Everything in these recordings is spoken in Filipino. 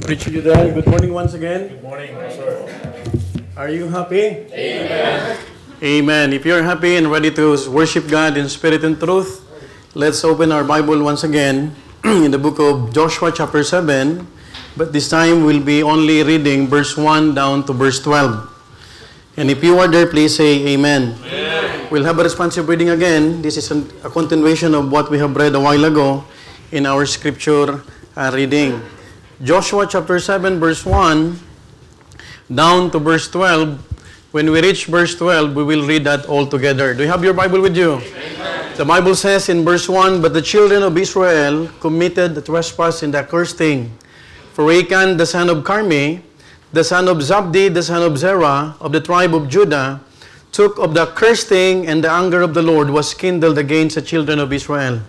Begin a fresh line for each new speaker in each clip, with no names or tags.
Richard Udal, good morning once again.
Good morning, sir.
Are you happy?
Amen.
Amen. If you're happy and ready to worship God in spirit and truth, let's open our Bible once again in the book of Joshua chapter 7. But this time we'll be only reading verse 1 down to verse 12. And if you are there, please say Amen.
Amen.
We'll have a responsive reading again. This is a continuation of what we have read a while ago in our scripture reading. Joshua chapter 7 verse 1 down to verse 12. When we reach verse 12, we will read that all together. Do you have your Bible with you?
Amen.
The Bible says in verse 1, "But the children of Israel committed the trespass in the accursed thing. For Achan the son of Carmi, the son of Zabdi, the son of Zerah, of the tribe of Judah, took of the accursed thing, and the anger of the Lord was kindled against the children of Israel."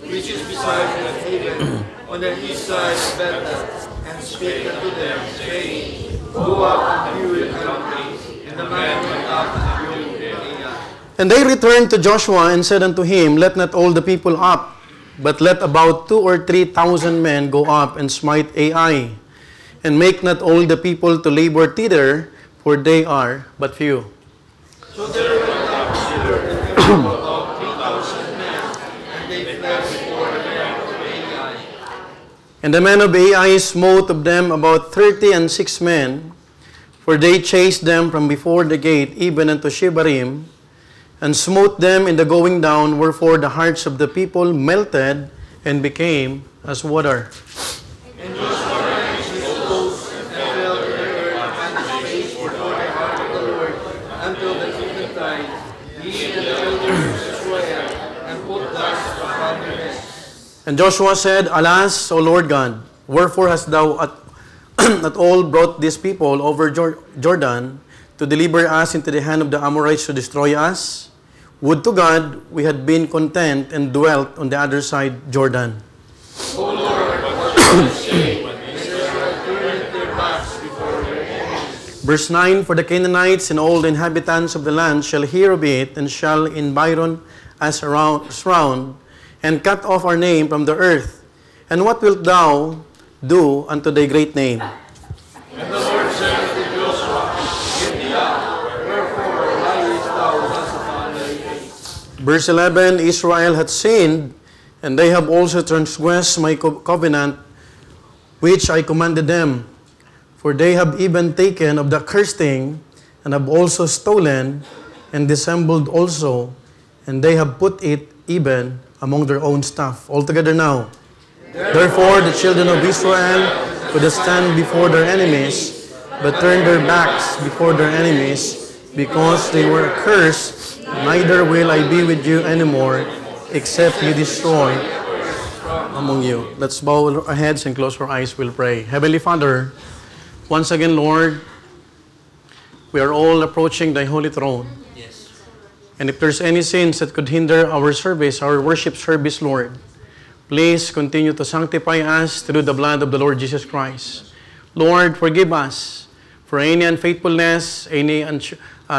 Which is beside Haven, on the east side of Bethel, and spake unto them, saying, Go up and view the country. And the man went up and viewed Ai.
And they returned to Joshua and said unto him, "Let not all the people up, but let about 2,000 or 3,000 men go up and smite Ai. And make not all the people to labor thither, for they are but few."
So there went up thither and there were about 3,000 men, and they fled before the men of Ai.
And the men of Ai smote of them about 36 men, for they chased them from before the gate even unto Shebarim, and smote them in the going down, wherefore the hearts of the people melted and became as water.
And Joshua ran his host and fell to the earth and his face before the heart of the Lord until the eventide, he and the elders of Israel, and put dust upon their heads.
And Joshua said, "Alas, O Lord God, wherefore hast thou at all brought these people over Jordan to deliver us into the hand of the Amorites to destroy us? Would to God we had been content and dwelt on the other side Jordan."
O Lord, what shall I say when Israel turneth their backs before their enemies?
Verse 9, "For the Canaanites and all the inhabitants of the land shall hear of it, and shall environ us round, and cut off our name from the earth. And what wilt thou do unto thy great name?"
And the Lord said unto Joshua, Get thee up, wherefore liest thou thus upon thy face?
Verse 11, "Israel hath sinned, and they have also transgressed my covenant, which I commanded them. For they have even taken of the cursed thing, and have also stolen, and dissembled also, and they have put it even among their own stuff." Altogether now. "Therefore the children of Israel could stand before their enemies, but turned their backs before their enemies, because they were accursed. Neither will I be with you anymore, except you destroy among you." Let's bow our heads and close our eyes. We'll pray. Heavenly Father, once again, Lord, we are all approaching thy holy throne. And if there's any sins that could hinder our service, our worship service, Lord, please continue to sanctify us through the blood of the Lord Jesus Christ. Lord, forgive us for any unfaithfulness, any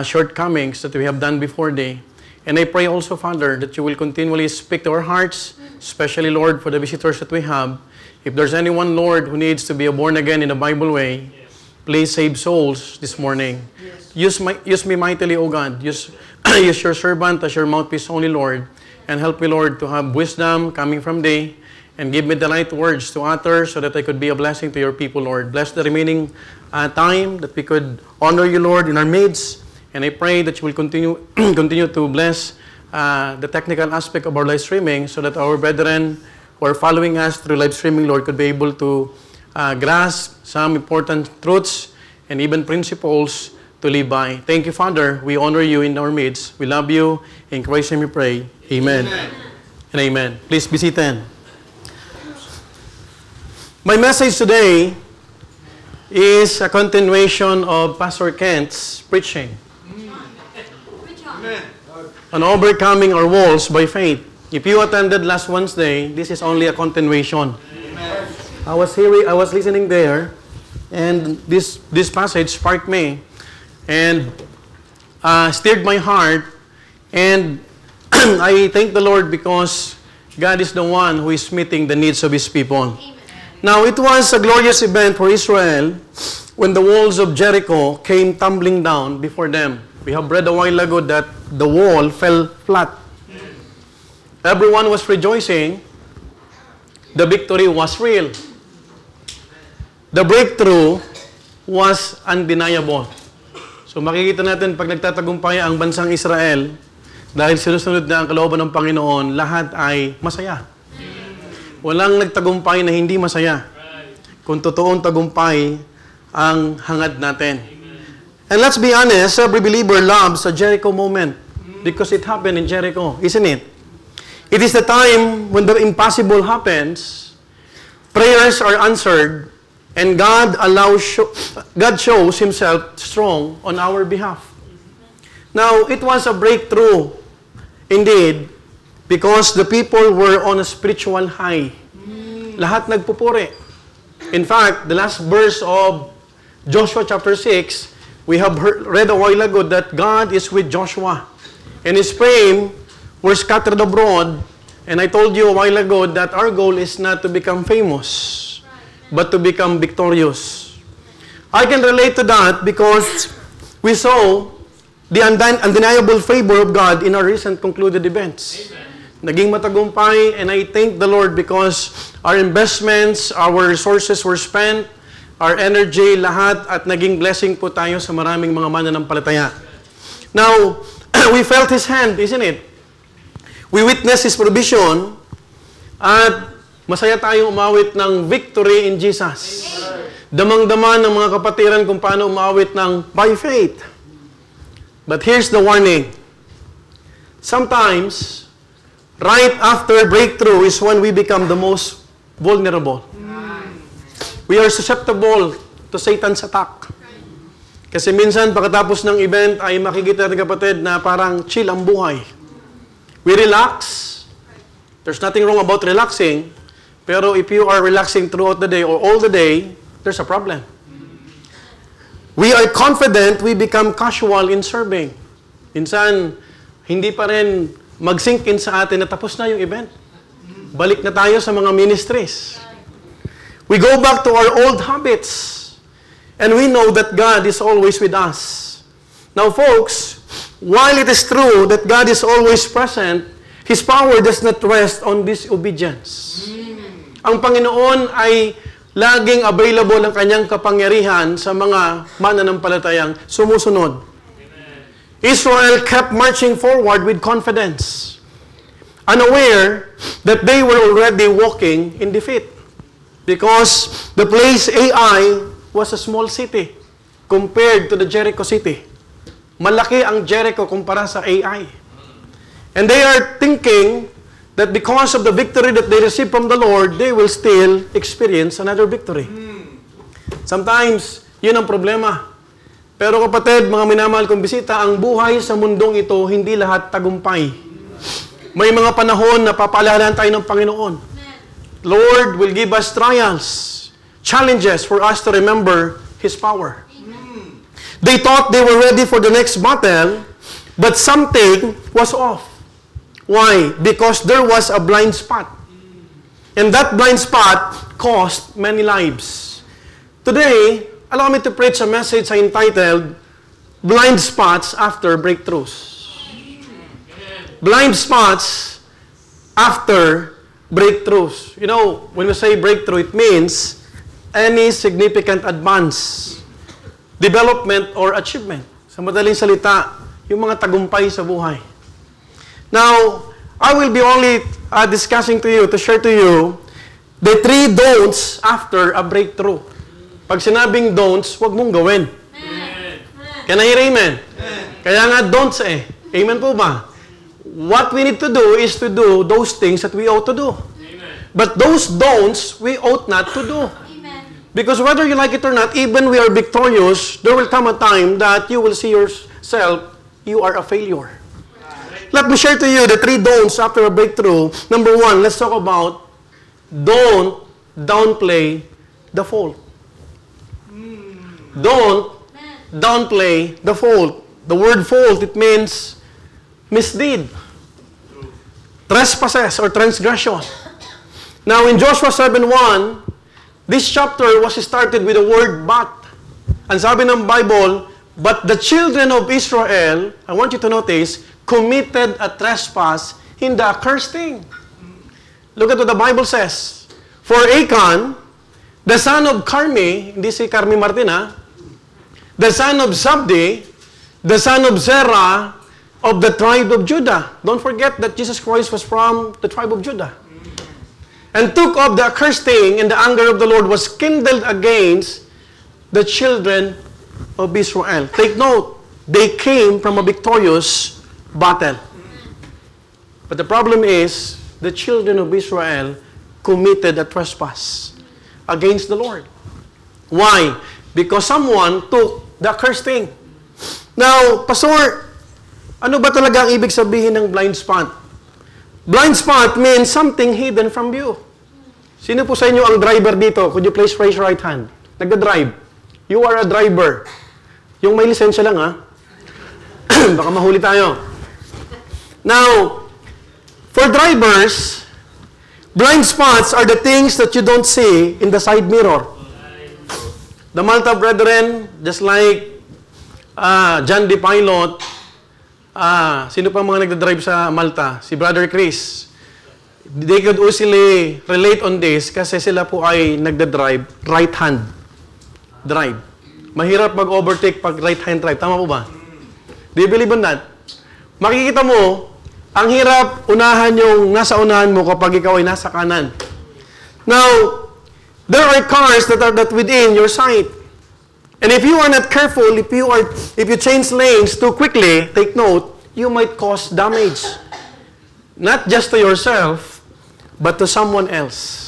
shortcomings that we have done before thee. And I pray also, Father, that you will continually speak to our hearts, especially, Lord, for the visitors that we have. If there's anyone, Lord, who needs to be born again in the Bible way, please save souls this morning. Use me mightily, O God. Use your servant as your mouthpiece only, Lord. And help me, Lord, to have wisdom coming from thee. And give me the right words to utter so that I could be a blessing to your people, Lord. Bless the remaining time that we could honor you, Lord, in our midst. And I pray that you will continue to bless the technical aspect of our live streaming so that our brethren who are following us through live streaming, Lord, could be able to grasp some important truths and even principles to live by. Thank you, Father. We honor you in our midst. We love you. In Christ's name we pray. Amen.
Amen.
And amen. Please be seated. My message today is a continuation of Pastor Kent's preaching
Amen.
on overcoming our walls by faith. If you attended last Wednesday, this is only a continuation.
Amen.
I was listening there, and this passage sparked me and stirred my heart, and I thank the Lord because God is the one who is meeting the needs of His people. Now, it was a glorious event for Israel when the walls of Jericho came tumbling down before them. We have read a while ago that the wall fell flat. Everyone was rejoicing. The victory was real. The breakthrough was undeniable. So makikita natin pag nagtatagumpay ang bansang Israel, dahil sinusunod na ang kalooban ng Panginoon, lahat ay masaya. Walang nagtagumpay na hindi masaya. Kung totoong tagumpay ang hangad natin. And let's be honest, every believer loves a Jericho moment because it happened in Jericho, isn't it? It is the time when the impossible happens, prayers are answered, and God shows Himself strong on our behalf. Now, it was a breakthrough, indeed, because the people were on a spiritual high. Lahat nagpupuri. In fact, the last verse of Joshua chapter 6, we have read a while ago that God is with Joshua. And his fame were scattered abroad. And I told you a while ago that our goal is not to become famous, but to become victorious. I can relate to that because we saw the undeniable favor of God in our recent concluded events. Naging matagumpay, and I thank the Lord because our investments, our resources were spent, our energy, lahat, at naging blessing po tayo sa maraming mga mananampalataya. Now, we felt His hand, isn't it? We witnessed His provision, at masaya tayong umawit ng victory in Jesus. Damang-dama ng mga kapatiran kung paano umawit ng by faith. But here's the warning. Sometimes, right after breakthrough is when we become the most vulnerable. We are susceptible to Satan's attack. Kasi minsan, pagkatapos ng event, ay makikita natin kapatid na parang chill ang buhay. We relax. There's nothing wrong about relaxing. Pero if you are relaxing throughout the day or all the day, there's a problem. We are confident, we become casual in serving. Minsan, hindi pa rin mag-sink in sa atin na tapos na yung event. Balik na tayo sa mga ministries. We go back to our old habits. And we know that God is always with us. Now, folks, while it is true that God is always present, His power does not rest on disobedience. Ang Panginoon ay laging available ang Kanyang kapangyarihan sa mga mananampalatayang sumusunod. Israel kept marching forward with confidence, unaware that they were already walking in defeat. Because the place Ai was a small city compared to the Jericho city. Malaki ang Jericho kumpara sa Ai. And they are thinking that because of the victory that they received from the Lord, they will still experience another victory. Sometimes, yun ang problema. Pero kapatid, mga minamahal kong bisita, ang buhay sa mundong ito, hindi lahat tagumpay. May mga panahon na papaalalahan tayo ng Panginoon. Lord will give us trials, challenges for us to remember His power. They thought they were ready for the next battle, but something was off. Why? Because there was a blind spot. And that blind spot cost many lives. Today, allow me to preach a message entitled, Blind Spots After Breakthroughs. Blind spots after breakthroughs. You know, when we say breakthrough, it means any significant advance, development, or achievement. Sa madaling salita, yung mga tagumpay sa buhay. Now, I will be only discussing to you, to share to you, the 3 don'ts after a breakthrough. Pag sinabing don'ts, huwag mong gawin. Can I hear amen? Kaya nga don'ts eh. Amen po ba? What we need to do is to do those things that we ought to do. But those don'ts, we ought not to do. Because whether you like it or not, even we are victorious, there will come a time that you will see yourself, you are a failure. Let me share to you the 3 don'ts after a breakthrough. Number 1, let's talk about don't downplay the fault. Don't downplay the fault. The word fault, it means misdeed. trespasses or transgression. Now, in Joshua 7:1, this chapter was started with the word but. Ang sabi ng Bible, but the children of Israel, I want you to notice, committed a trespass in the accursed thing. Look at what the Bible says. For Achan, the son of Carmi, hindi si Carmi Martin, the son of Zabdi, the son of Zerah, of the tribe of Judah. Don't forget that Jesus Christ was from the tribe of Judah. And took up the accursed thing, and the anger of the Lord was kindled against the children of Israel. Take note, they came from a victorious battle. But the problem is, the children of Israel committed a trespass against the Lord. Why? Because someone took the accursed thing. Now, Pastor, ano ba talaga ang ibig sabihin ng blind spot? Blind spot means something hidden from view. Sino po sa inyo ang driver dito? Could you please raise your right hand? Nagda-drive. You are a driver. Yung may lisensya lang, baka mahuli tayo. Now, for drivers, blind spots are the things that you don't see in the side mirror. The Malta brethren, just like John D. Pilot, sino pa mga nagdadrive sa Malta? Si Brother Chris. They could easily relate on this kasi sila po ay nagdadrive right-hand drive. Mahirap mag-overtake pag right-hand drive. Tama po ba? Do you believe in that? Makikita mo, ang hirap unahan yung nasa unahan mo kapag ikaw ay nasa kanan. Now, there are cars that are within your sight. And if you are not careful, if you change lanes too quickly, take note, you might cause damage. Not just to yourself, but to someone else.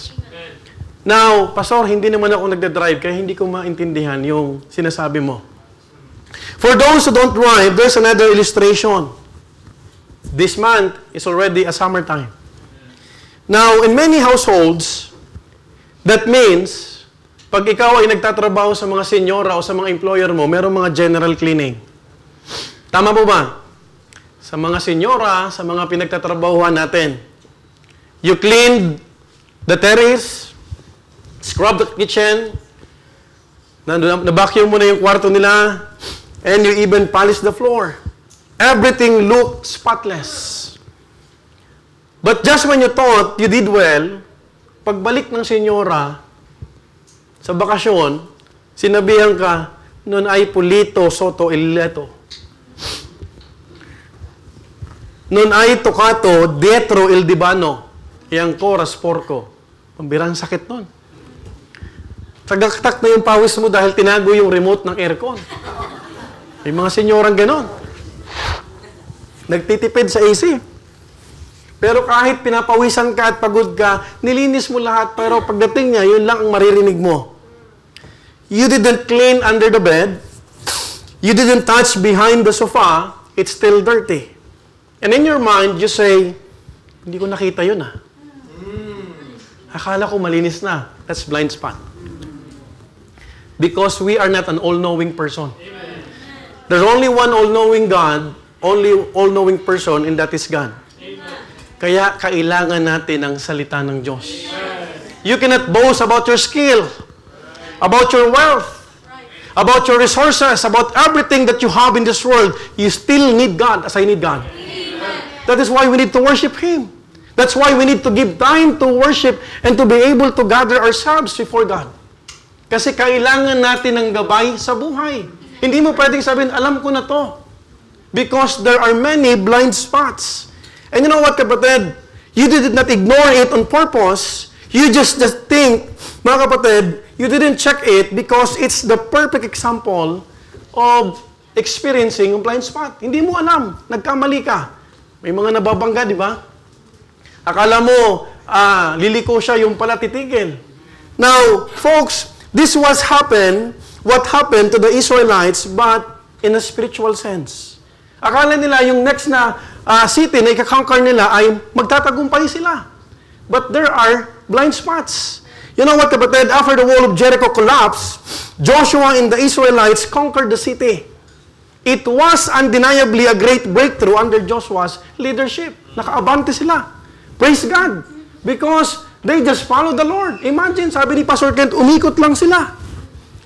Now, Pastor, hindi naman ako nagdadrive, kaya hindi ko maintindihan yung sinasabi mo. For those who don't drive, there's another illustration. This month is already a summertime. Now, in many households, that means, pag ikaw ay nagtatrabaho sa mga senyora o sa mga employer mo, merong mga general cleaning. Tama po ba? Sa mga senyora, sa mga pinagtatrabahuhan natin, you clean the terrace, scrub the kitchen, na-vacuum mo na yung kwarto nila, and you even polish the floor. Everything looked spotless. But just when you thought you did well, pagbalik ng senyora, sa bakasyon, sinabihan ka, nun ay pulito, soto, illeto. Nun ay tokato, dietro, il divano. Yang coras, porco. Pambirang sakit nun. Tagaktak na yung pawis mo dahil tinago yung remote ng aircon. May mga senyorang ganon. Nagtitipid sa AC. Pero kahit pinapawisan ka at pagod ka, nilinis mo lahat, pero pagdating niya, yun lang ang maririnig mo. You didn't clean under the bed. You didn't touch behind the sofa. It's still dirty. And in your mind, you say, hindi ko nakita yun Akala ko malinis na. That's blind spot. Because we are not an all-knowing person. Amen. There's only one all-knowing God, only all-knowing person, and that is God. Kaya kailangan natin ang salita ng Diyos. You cannot boast about your skill, about your wealth, about your resources, about everything that you have in this world. You still need God as I need God. That is why we need to worship Him. That's why we need to give time to worship and to be able to gather ourselves before God. Kasi kailangan natin ng gabay sa buhay. Hindi mo pwedeng sabihin, alam ko na to. Because there are many blind spots. And you know what, kapatid? You did not ignore it on purpose. You just think, mga kapatid, you didn't check it because it's the perfect example of experiencing a blind spot. Hindi mo alam. Nagkamali ka. May mga nababangga, di ba? Akala mo, liliko siya, yung pala titigil. Now, folks, this what happened to the Israelites, but in a spiritual sense. Akala nila yung next na city na ikakonquer nila ay magtatagumpay sila. But there are blind spots. You know what, kapatid? After the wall of Jericho collapsed, Joshua and the Israelites conquered the city. It was undeniably a great breakthrough under Joshua's leadership. Nakaabante sila. Praise God. Because they just follow the Lord. Imagine, sabi ni Pastor Kent, umikot lang sila.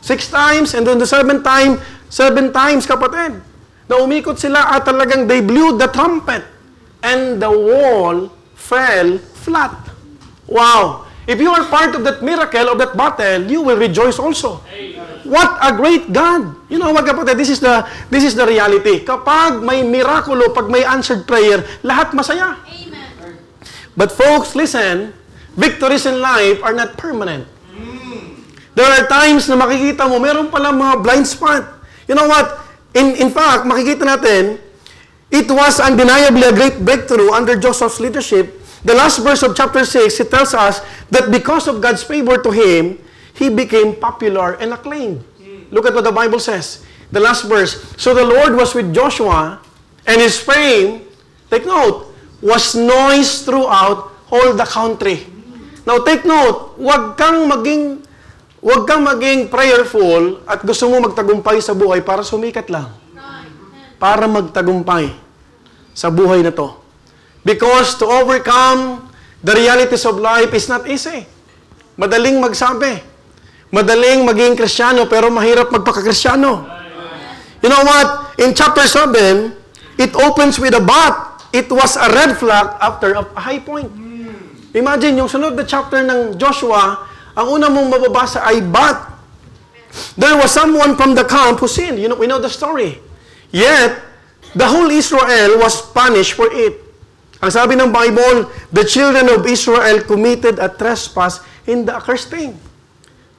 6 times, and then the 7 times, kapatid. Na umikot sila at talagang they blew the trumpet. And the wall fell flat. Wow. If you are part of that miracle, of that battle, you will rejoice also. What a great God. You know what, kapatid? This is the reality. Kapag may mirakulo, pag may answered prayer, lahat masaya.
Amen.
But folks, listen, victories in life are not permanent. There are times na makikita mo, meron pala mga blind spot. You know what? In fact, makikita natin, it was undeniably a great breakthrough under Joseph's leadership. The last verse of chapter 6, it tells us that because of God's favor to him, he became popular and acclaimed. Look at what the Bible says. The last verse. So the Lord was with Joshua, and his fame, take note, was noised throughout all the country. Now take note, huwag kang maging prayerful at gusto mo magtagumpay sa buhay para sumikat lang. Para magtagumpay sa buhay na to. Because to overcome the realities of life is not easy. Madaling magsabi. Madaling maging Kristiyano pero mahirap magpaka-Kristiyano. You know what? In chapter 7, it opens with a but. It was a red flag after a high point. Imagine, yung sunod na chapter ng Joshua, ang una mong mababasa ay but. There was someone from the camp who sinned. We know the story. Yet, the whole Israel was punished for it. Ang sabi ng Bible, the children of Israel committed a trespass in the accursed thing.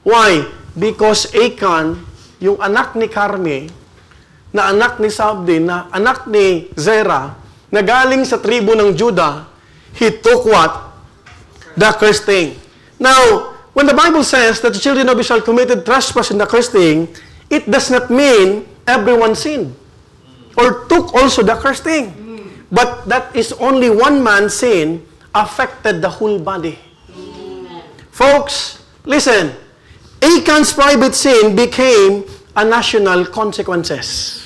Why? Because Achan, yung anak ni Carmi, na anak ni Sabdi, na anak ni Zerah, na galing sa tribo ng Judah, he took what? The accursed thing. Now, when the Bible says that the children of Israel committed trespass in the accursed thing, it does not mean everyone sinned or took also the accursed thing. But that is only one man's sin affected the whole body. Folks, listen. Achan's private sin became a national consequences.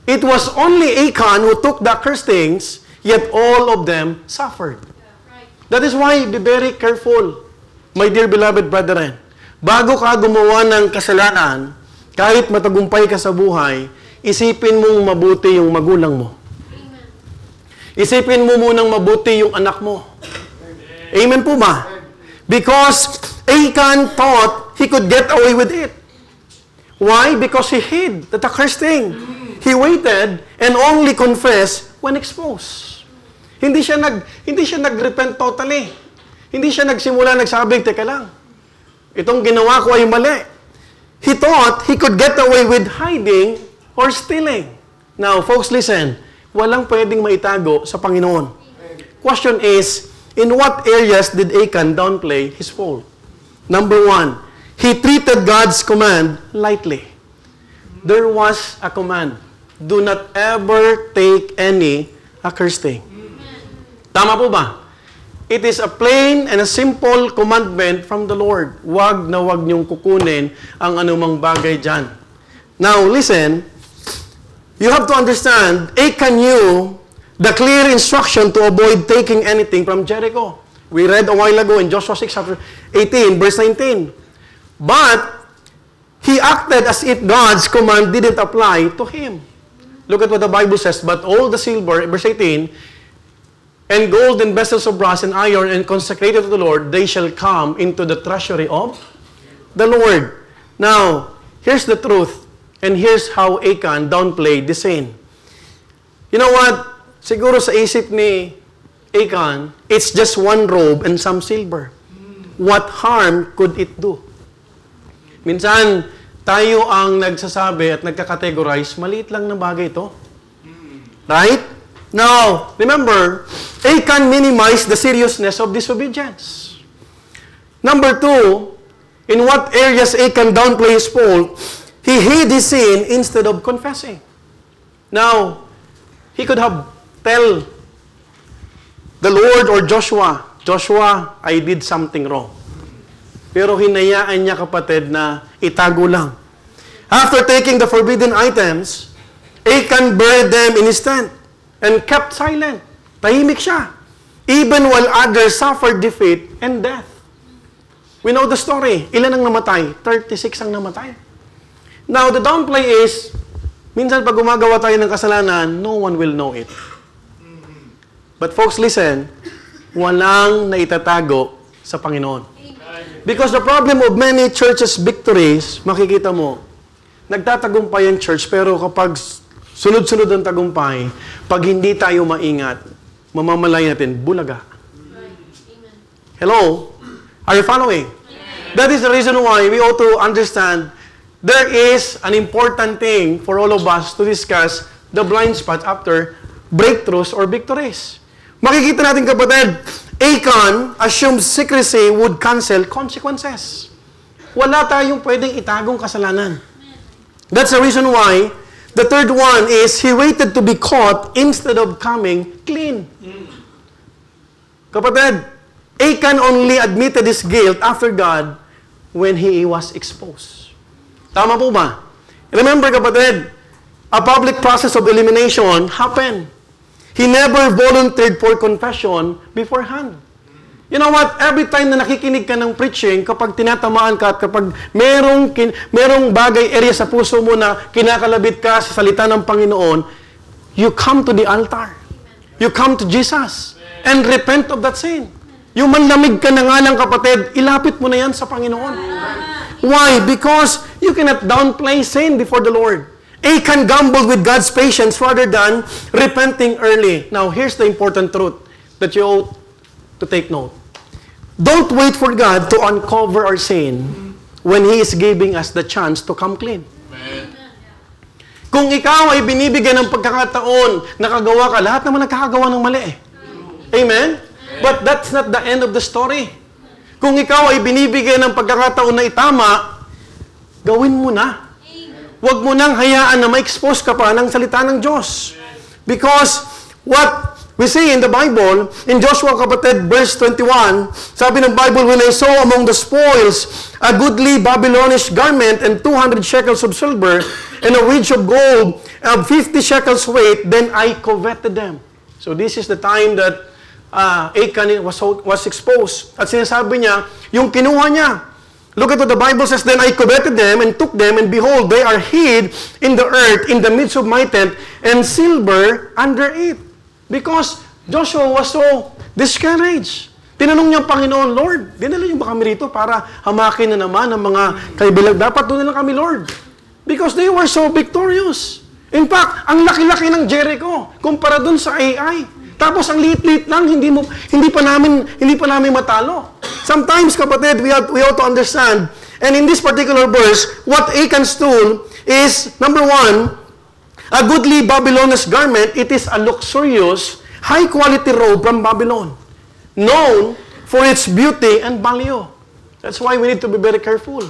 It was only Achan who took the accursed things, yet all of them suffered. That is why be very careful, my dear beloved brethren. Bago ka gumawa ng kasalanan, kahit matagumpay ka sa buhay, isipin mong mabuti yung magulang mo. Isipin mo munang mabuti yung anak mo. Amen po ba? Because Achan thought he could get away with it. Why? Because he hid the accursed thing. He waited and only confessed when exposed. Hindi siya nag-repent totally. Hindi siya nagsabi, teka lang, itong ginawa ko ay mali. He thought he could get away with hiding or stealing. Now, folks, listen. Walang pwedeng maitago sa Panginoon. Question is, in what areas did Achan downplay his fault? Number 1, he treated God's command lightly. There was a command. Do not ever take any accursed thing. Tama po ba? It is a plain and a simple commandment from the Lord. Wag na wag niyong kukunin ang anumang bagay dyan. Now, listen. You have to understand, Achan knew the clear instruction to avoid taking anything from Jericho. We read a while ago in Joshua 6, chapter 18, verse 19. But he acted as if God's command didn't apply to him. Look at what the Bible says. But all the silver, verse 18, and gold and vessels of brass and iron and consecrated to the Lord, they shall come into the treasury of the Lord. Now, here's the truth. And here's how Achan downplayed the sin. You know what? Siguro sa isip ni Achan, it's just one robe and some silver. What harm could it do? Minsan, tayo ang nagsasabi at nagkakategorize, maliit lang na bagay ito. Right? Now, remember, Achan minimized the seriousness of disobedience. Number 2, in what areas Achan downplayed his fault? He hid his sin instead of confessing. Now, he could have tell the Lord or Joshua, I did something wrong. Pero hinayaan niya, kapatid, na itago lang. After taking the forbidden items, Achan buried them in his tent and kept silent. Tahimik siya. even while others suffered defeat and death. We know the story. Ilan ang namatay? 36 ang namatay. Now, the downplay is, minsan pag gumagawa tayo ng kasalanan, no one will know it. But folks, listen, walang naitatago sa Panginoon. Because the problem of many churches' victories, makikita mo, nagtatagumpay ang church, pero kapag sunod-sunod ang tagumpay, pag hindi tayo maingat, mamamalay natin, bulaga. Hello? Are you following? That is the reason why we ought to understand there is an important thing for all of us to discuss the blind spots after breakthroughs or victories. Makikita natin, kapatid, Achan assumed secrecy would cancel consequences. Wala tayong pwedeng itagong kasalanan. That's the reason why the third one is he waited to be caught instead of coming clean. Kapatid, Achan only admitted his guilt after God when he was exposed. Tama po ba? Remember, kapatid, a public process of elimination happened. He never volunteered for confession beforehand. You know what? Every time na nakikinig ka ng preaching, kapag tinatamaan ka at kapag merong bagay area sa puso mo na kinakalabit ka sa salita ng Panginoon, you come to the altar. You come to Jesus and repent of that sin. Yung manlamig ka na nga lang, kapatid, ilapit mo na yan sa Panginoon. Why? Because you cannot downplay sin before the Lord. Achan gambled with God's patience rather than repenting early. Now, here's the important truth that you ought to take note. Don't wait for God to uncover our sin when He is giving us the chance to come clean.
Amen.
Kung ikaw ay binibigyan ng pagkakataon, nakagawa ka, lahat naman nagkakagawa ng mali eh. Amen? But that's not the end of the story. Kung ikaw ay binibigyan ng pagkakataon na itama, gawin mo na. Huwag mo nang hayaan na ma-expose ka pa ng salita ng Diyos. Because what we see in the Bible, in Joshua kapatid, verse 21, sabi ng Bible, when I saw among the spoils a goodly Babylonish garment and 200 shekels of silver and a wedge of gold of 50 shekels weight, then I coveted them. So this is the time that Achan was exposed. At sinasabi niya, yung kinuha niya. Look at what the Bible says, then I coveted them and took them, and behold, they are hid in the earth in the midst of my tent, and silver under it. Because Joshua was so discouraged. Tinanong niya ang Panginoon, Lord, dinala niyo ba kami rito para hamakin na naman ang mga kaibilag? Dapat doon na lang kami, Lord. Because they were so victorious. In fact, ang laki-laki ng Jericho kumpara doon sa AI. Tapos ang liit-liit lang, hindi pa namin matalo. Sometimes, kapatid, we ought to understand, and in this particular verse, what Achan's tool is, number one, a goodly Babylonish garment. It is a luxurious, high-quality robe from Babylon, known for its beauty and value. That's why we need to be very careful.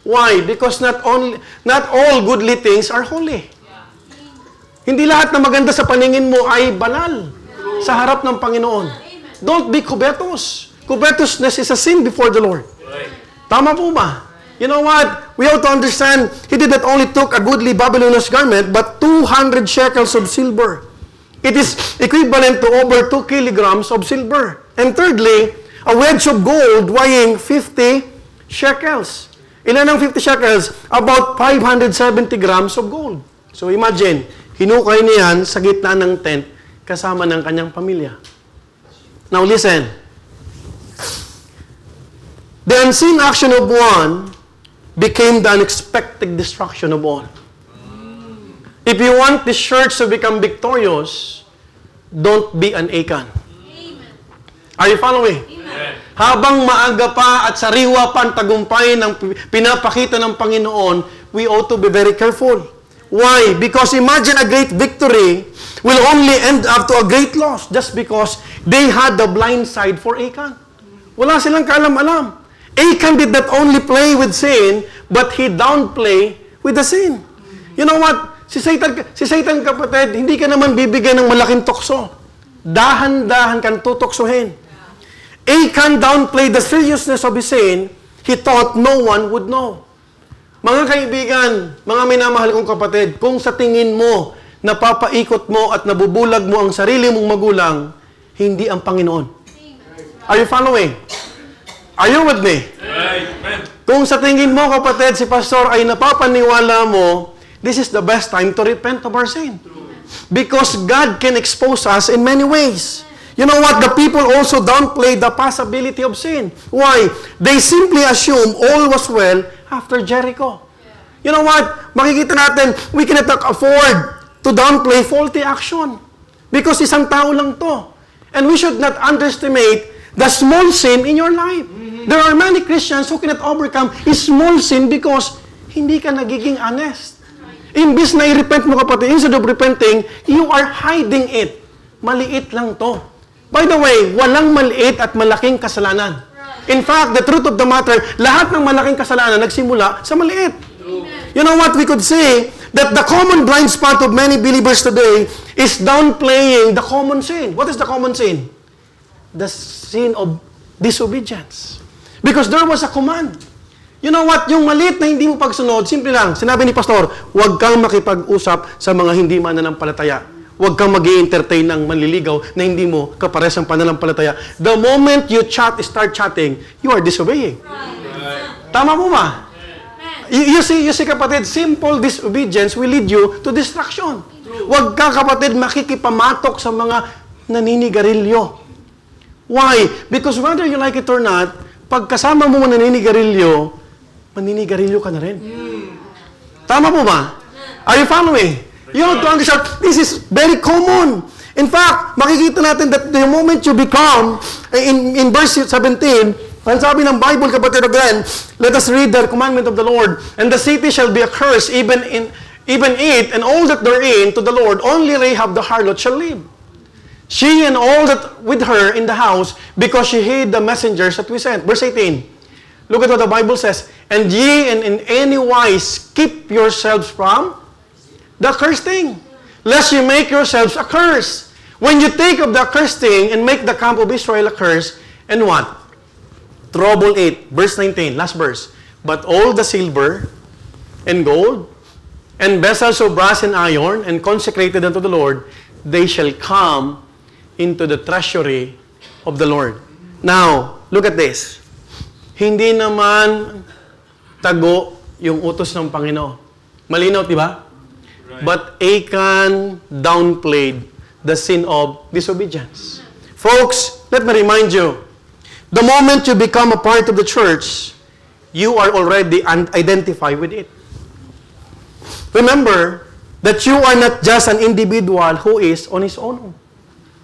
Why? Because not all goodly things are holy. Hindi lahat na maganda sa paningin mo ay banal sa harap ng Panginoon. Don't be covetous. Covetousness is a sin before the Lord. Tama po ba? You know what? We ought to understand, he did not only took a goodly Babylonish garment, but 200 shekels of silver. It is equivalent to over 2 kilograms of silver. And thirdly, a wedge of gold weighing 50 shekels. Ilan ang 50 shekels? About 570 grams of gold. So imagine, hinukay niyan sa gitna ng tent kasama ng kanyang pamilya. Now listen. The unseen action of one became the unexpected destruction of all. If you want this church to become victorious, don't be an Achan. Are you following?
Amen.
Habang maaga pa at sariwa pa ang tagumpay ng pinapakita ng Panginoon, we ought to be very careful. Why? Because imagine a great victory will only end up to a great loss just because they had the blind side for Achan. Wala silang kaalam-alam. Achan did not only play with sin, but he downplay with the sin. You know what? Si Satan, kapatid, hindi ka naman bibigyan ng malaking tukso. Dahan-dahan kang tutoksohin. Achan downplayed the seriousness of his sin. He thought no one would know. Mga kaibigan, mga minamahal kong kapatid, kung sa tingin mo, napapaikot mo at nabubulag mo ang sarili mong magulang, hindi ang Panginoon. Are you following? Are you with me?
Amen.
Kung sa tingin mo, kapatid, si pastor ay napapaniwala mo, this is the best time to repent of our sin. Because God can expose us in many ways. You know what? The people also downplay the possibility of sin. Why? They simply assume all was well after Jericho. You know what? Makikita natin, we cannot afford to downplay faulty action. Because isang tao lang to. And we should not underestimate the small sin in your life. There are many Christians who cannot overcome a small sin because hindi ka nagiging honest. Imbis na i-repent mo, kapatid, instead of repenting, you are hiding it. Maliit lang to. By the way, walang maliit at malaking kasalanan. In fact, the truth of the matter, lahat ng malaking kasalanan nagsimula sa maliit. You know what? We could say that the common blind spot of many believers today is downplaying the common sin. What is the common sin? The sin of disobedience. Because there was a command. You know what? Yung maliit na hindi mo pagsunod, simple lang. Sinabi ni Pastor, huwag kang makipag-usap sa mga hindi mananampalataya. Huwag kang mag-i-entertain ng manliligaw na hindi mo kapares ang pananampalataya. The moment you start chatting, you are disobeying. Tama po ba? You see, kapatid, simple disobedience will lead you to destruction. Huwag ka, kapatid, makikipamatok sa mga naninigarilyo. Why? Because whether you like it or not, pag kasama mo naninigarilyo, maninigarilyo ka na rin. Tama po ba? Are you following? You have to understand, this is very common. In fact, makikita natin that the moment you become, in verse 17, ang sabi ng Bible, kapatid, again, let us read the commandment of the Lord. And the city shall be accursed, even it, and all that therein, to the Lord. Only Rahab the harlot shall live. She and all that with her in the house, because she hid the messengers that we sent. Verse 18. Look at what the Bible says. And ye in any wise keep yourselves from the accursed thing, lest you make yourselves a curse. When you take of the accursed thing and make the camp of Israel a curse, and what? Trouble 8, verse 19, last verse. But all the silver and gold and vessels of brass and iron and consecrated unto the Lord, they shall come into the treasury of the Lord. Now, look at this. Hindi naman tago yung utos ng Panginoon. Malinaw, di ba? Right. But Achan downplayed the sin of disobedience. Folks, let me remind you, the moment you become a part of the church, you are already identified with it. Remember that you are not just an individual who is on his own.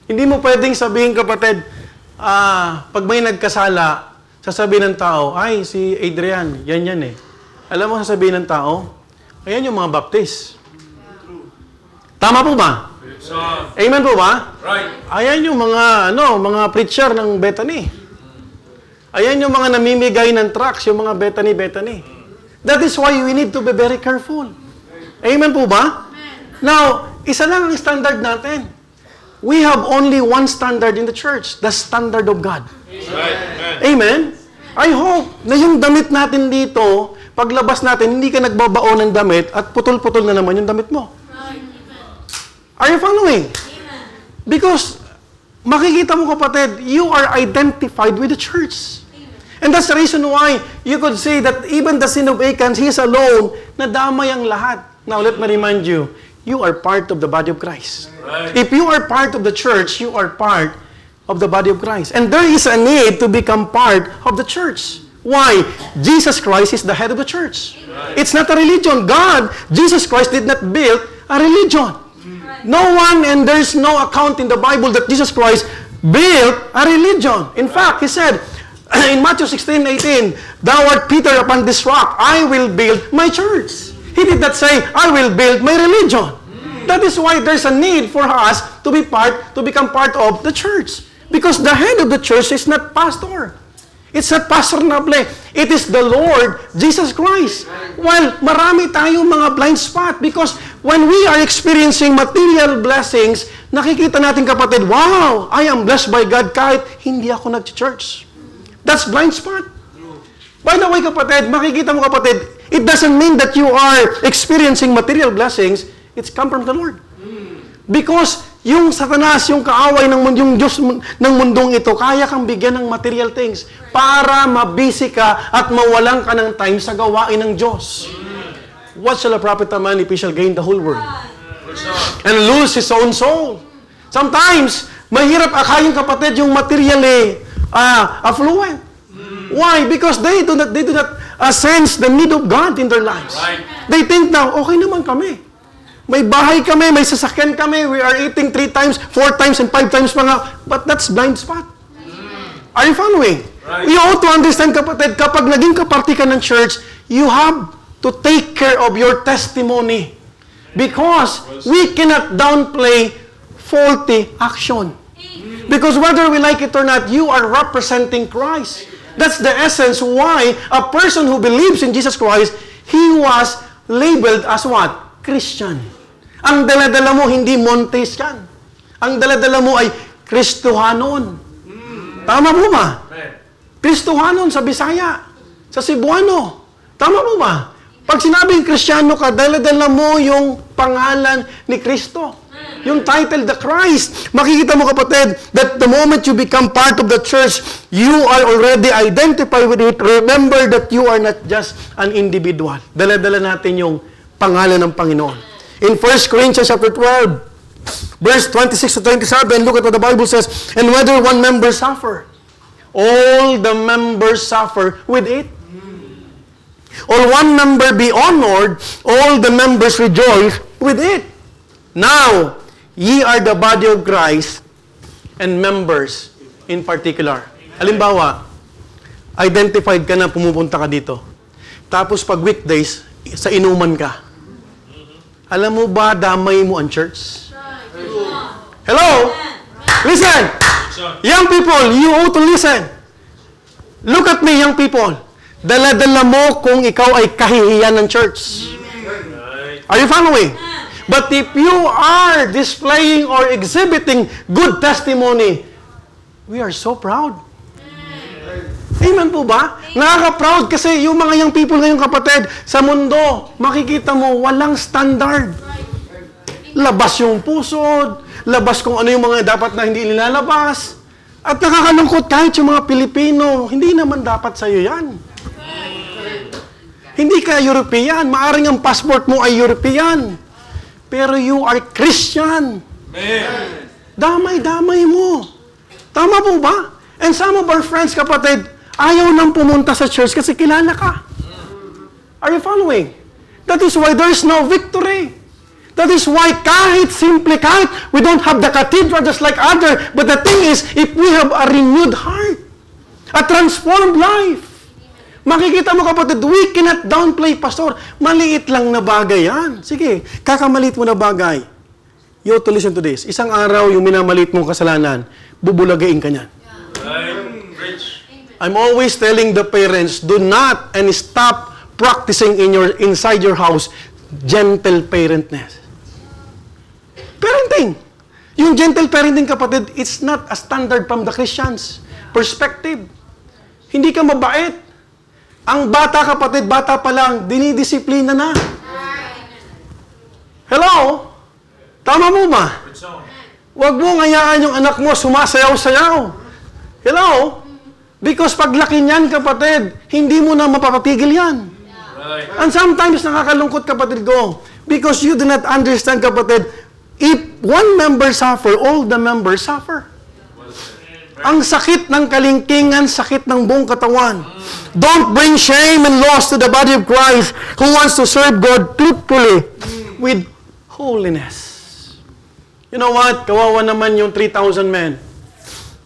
Hindi mo pwedeng sabihin, kapatid, pag may nagkasala, sasabihin ng tao, ay, si Adrian, yan eh. Alam mo, sasabihin ng tao, ayan yung mga baptist. Tama po ba? Amen po ba?
Right.
Ayan yung mga preacher ng Bethany. Ayan yung mga namimigay ng tracts, yung mga Bethany. That is why we need to be very careful. Amen po ba? Now, isa lang ang standard natin. We have only one standard in the church, the standard of God.
Right.
Amen? I hope na yung damit natin dito, paglabas natin, hindi ka nagbabaon ng damit at putol-putol na naman yung damit mo. Are you following? Because, makikita mo, kapatid, you are identified with the church. And that's the reason why you could say that even the sin of Achan, he is alone, nadamay ang lahat. Now, let me remind you, you are part of the body of Christ.
Right.
If you are part of the church, you are part of the body of Christ. And there is a need to become part of the church. Why? Jesus Christ is the head of the church.
Right.
It's not a religion. Jesus Christ did not build a religion. No one, and there's no account in the Bible that Jesus Christ built a religion. In fact, he said, in Matthew 16:18, "Thou art Peter, upon this rock I will build my church." He did not say, "I will build my religion." That is why there's a need for us to become part of the church. Because the head of the church is not pastor. It's not Pastor Nable. It is the Lord Jesus Christ. Well, marami tayong mga blind spot because when we are experiencing material blessings, nakikita natin, kapatid, wow, I am blessed by God kahit hindi ako nag-church. That's blind spot. By the way, kapatid, makikita mo, kapatid, it doesn't mean that you are experiencing material blessings. It's come from the Lord. Because Yung Satanas, yung kaaway ng mundo, yung Diyos ng mundong ito, kaya kang bigyan ng material things para mabisi ka at mawalan ka ng time sa gawain ng Diyos. What shall a profit a man if he shall gain the whole world and lose his own soul? Sometimes, mahirap akayin kapatid yung materially affluent. Why? Because they do not sense the need of God in their lives.
Right.
They think na, okay naman kami. May bahay kami, may sasakyan kami, we are eating 3 times, 4 times, and 5 times pa nga. But that's blind spot. Are you following?
Right.
You ought to understand, kapatid, kapag naging kaparti ka ng church, you have to take care of your testimony. Because we cannot downplay faulty action. Because whether we like it or not, you are representing Christ. That's the essence why a person who believes in Jesus Christ, he was labeled as what? Christian. Ang dala-dala mo, hindi Montes yan. Ang dala-dala mo ay Kristohanon. Tama mo ba? Kristohanon sa Bisaya, sa Cebuano. Tama mo ba? Pag sinabing Kristiyano ka, dala-dala mo yung pangalan ni Kristo. Yung title, the Christ. Makikita mo, kapatid, that the moment you become part of the church, you are already identified with it. Remember that you are not just an individual. Dala-dala natin yung pangalan ng Panginoon. In 1 Corinthians chapter 12, verse 26 to 27, look at what the Bible says, and whether one member suffer, all the members suffer with it. Or one member be honored, all the members rejoice with it. Now, ye are the body of Christ and members in particular. Halimbawa, identified ka na, pumupunta ka dito. Tapos pag weekdays, sa inuman ka. Alam mo ba, damay mo ang church? Hello? Listen! Young people, you ought to listen. Look at me, young people. Dala-dala mo kung ikaw ay kahihiyan ng church. Are you following? But if you are displaying or exhibiting good testimony, we are so proud. Amen po ba? Nakaka-proud kasi yung mga young people ngayong kapatid, sa mundo, makikita mo, walang standard. Labas yung pusod, labas kung ano yung mga dapat na hindi nilalabas. At nakakalungkot kahit yung mga Pilipino, hindi naman dapat sa'yo yan. Hindi ka European, maaring ang passport mo ay European. Pero you are Christian. Damay-damay mo. Tama po ba? And some of our friends, kapatid, ayaw nang pumunta sa church kasi kilala ka. Are you following? That is why there is no victory. That is why kahit we don't have the cathedral just like other, but the thing is, if we have a renewed heart, a transformed life, makikita mo, kapatid, we cannot downplay, pastor. Maliit lang na bagay yan. Sige, kakamalit mo na bagay. You have to listen to this. Isang araw, yung minamalit mong kasalanan, bubulagain ka niyan. I'm always telling the parents, do not and stop practicing inside your house gentle parentness. Parenting. Yung gentle parenting, kapatid, it's not a standard from the Christians' perspective. Hindi ka mabait. Ang bata, kapatid, bata pa lang, dinidisiplina na. Hello? Tama mo ba? Huwag mo ngayaan yung anak mo sumasayaw-sayaw. Hello? Because paglaki niyan, kapatid, hindi mo na mapapatigil yan. And sometimes nakakalungkot, kapatid ko, because you do not understand, kapatid, if one member suffer, all the members suffer. Ang sakit ng kalingkingan, sakit ng buong katawan. Don't bring shame and loss to the body of Christ who wants to serve God truthfully with holiness. You know what? Kawawa naman yung 3,000 men.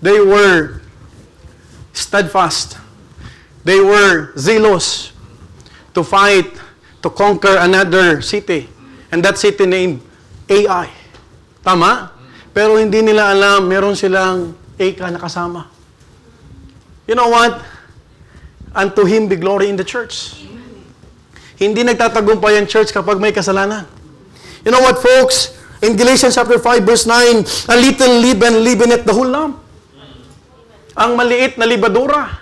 They were steadfast. They were zealous to fight, to conquer another city. And that city named Ai. Tama? Pero hindi nila alam, meron silang Achan na kasama. You know what? Unto Him be glory in the church. Hindi nagtatagumpay ang church kapag may kasalanan. You know what, folks? In Galatians chapter 5, verse 9, a little leaven leaveneth the whole lump. Ang maliit na libadura,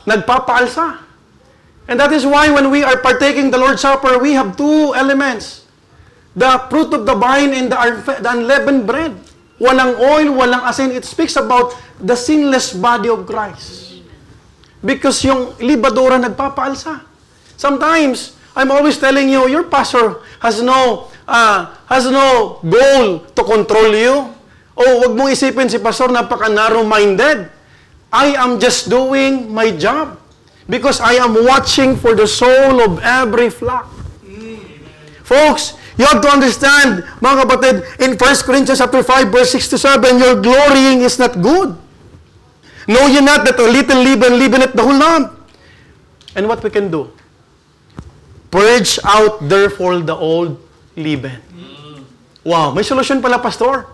nagpapaalsa. And that is why when we are partaking the Lord's Supper, we have two elements. the fruit of the vine and the unleavened bread. Walang oil, walang asin. It speaks about the sinless body of Christ. Because yung libadura nagpapaalsa. Sometimes, I'm always telling you, your pastor has no goal to control you. Wag mong isipin si pastor napaka-narrow-minded. I am just doing my job. Because I am watching for the soul of every flock. Folks, you have to understand, mga kapatid, in 1 Corinthians chapter 5, verse 6 to 7, your glorying is not good. Know ye not that a little leaven leaveneth the whole lump? And what we can do? Purge out therefore the old leaven. Wow, may solution pala, pastor.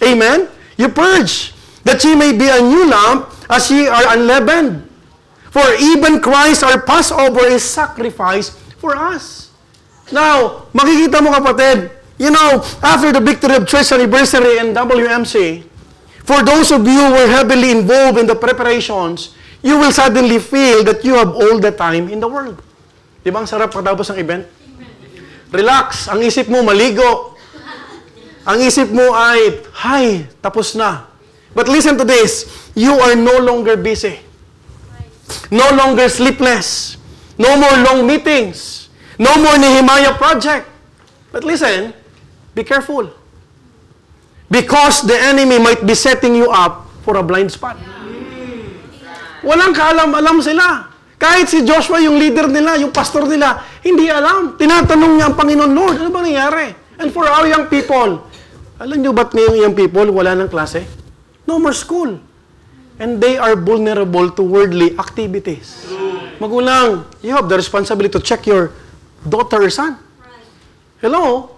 Amen? You purge, that ye may be a new lump, as ye are unleavened. For even Christ, our Passover, is sacrificed for us. Now, makikita mo kapatid, after the victory of church anniversary and WMC, for those of you who were heavily involved in the preparations, you will suddenly feel that you have all the time in the world. Di ba ang sarap pagkatapos ng event? Relax. Ang isip mo, maligo. Ang isip mo ay, tapos na. But listen to this. You are no longer busy. No longer sleepless. No more long meetings. No more Nehemiah project. But listen, be careful. Because the enemy might be setting you up for a blind spot. Walang kaalam-alam sila. Kahit si Joshua, yung leader nila, yung pastor nila, hindi alam. Tinatanong niya ang Panginoon, Lord, ano ba nangyari? And for our young people, alam niyo ba't ngayong young people wala ng klase? No more school. And they are vulnerable to worldly activities. Magulang, you have the responsibility to check your daughter or son. Hello?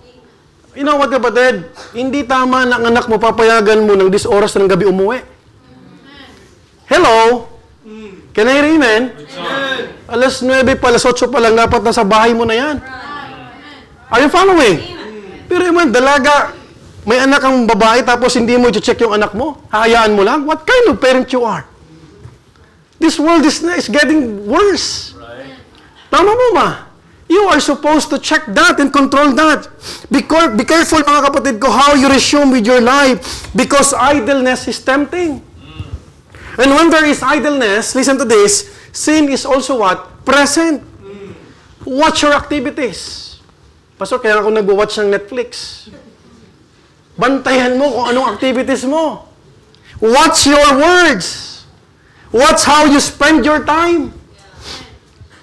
You know what, kapatid? Hindi tama na ang anak mo, papayagan mo ng 10 oras ng gabi umuwi. Hello? Can I hear amen? Alas 9 pa, alas 8 pa lang, dapat nasa bahay mo na yan. Are you following? Pero naman, dalaga, may anak kang babae, tapos hindi mo i-check yung anak mo. Hayaan mo lang. What kind of parent you are? This world is getting worse. Tama mo ba? You are supposed to check that and control that. Be careful, mga kapatid ko, how you resume with your life. Because idleness is tempting. And when there is idleness, listen to this, sin is also what? Present. Watch your activities. Pastor, kaya ako nag-watch ng Netflix. Bantayan mo kung anong activities mo. Watch your words. Watch how you spend your time.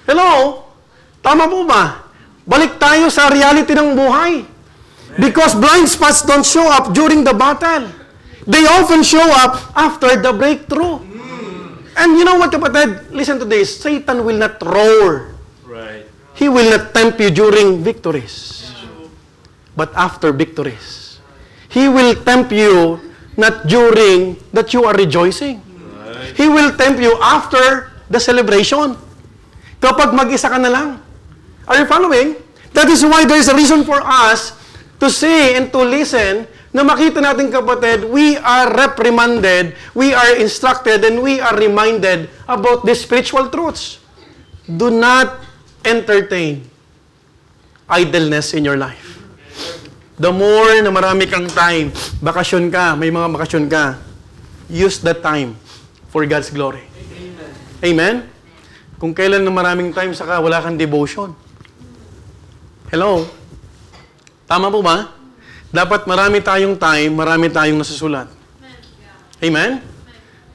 Hello? Tama po ba? Balik tayo sa reality ng buhay. Because blind spots don't show up during the battle. They often show up after the breakthrough. And you know what, kapatid? Listen to this. Satan will not roar.
Right.
He will not tempt you during victories. But after victories. He will tempt you not during that you are rejoicing. Right. He will tempt you after the celebration. Kapag mag-isa ka na lang. Are you following? That is why there is a reason for us to see and to listen na makita natin, kapatid, we are reprimanded, we are instructed, and we are reminded about these spiritual truths. Do not entertain idleness in your life. The more na marami kang time, bakasyon ka, may mga bakasyon ka, use that time for God's glory. Amen? Kung kailan na maraming time, saka wala kang devotion. Hello? Tama po ba? Dapat marami tayong time, marami tayong nasusulat. Amen?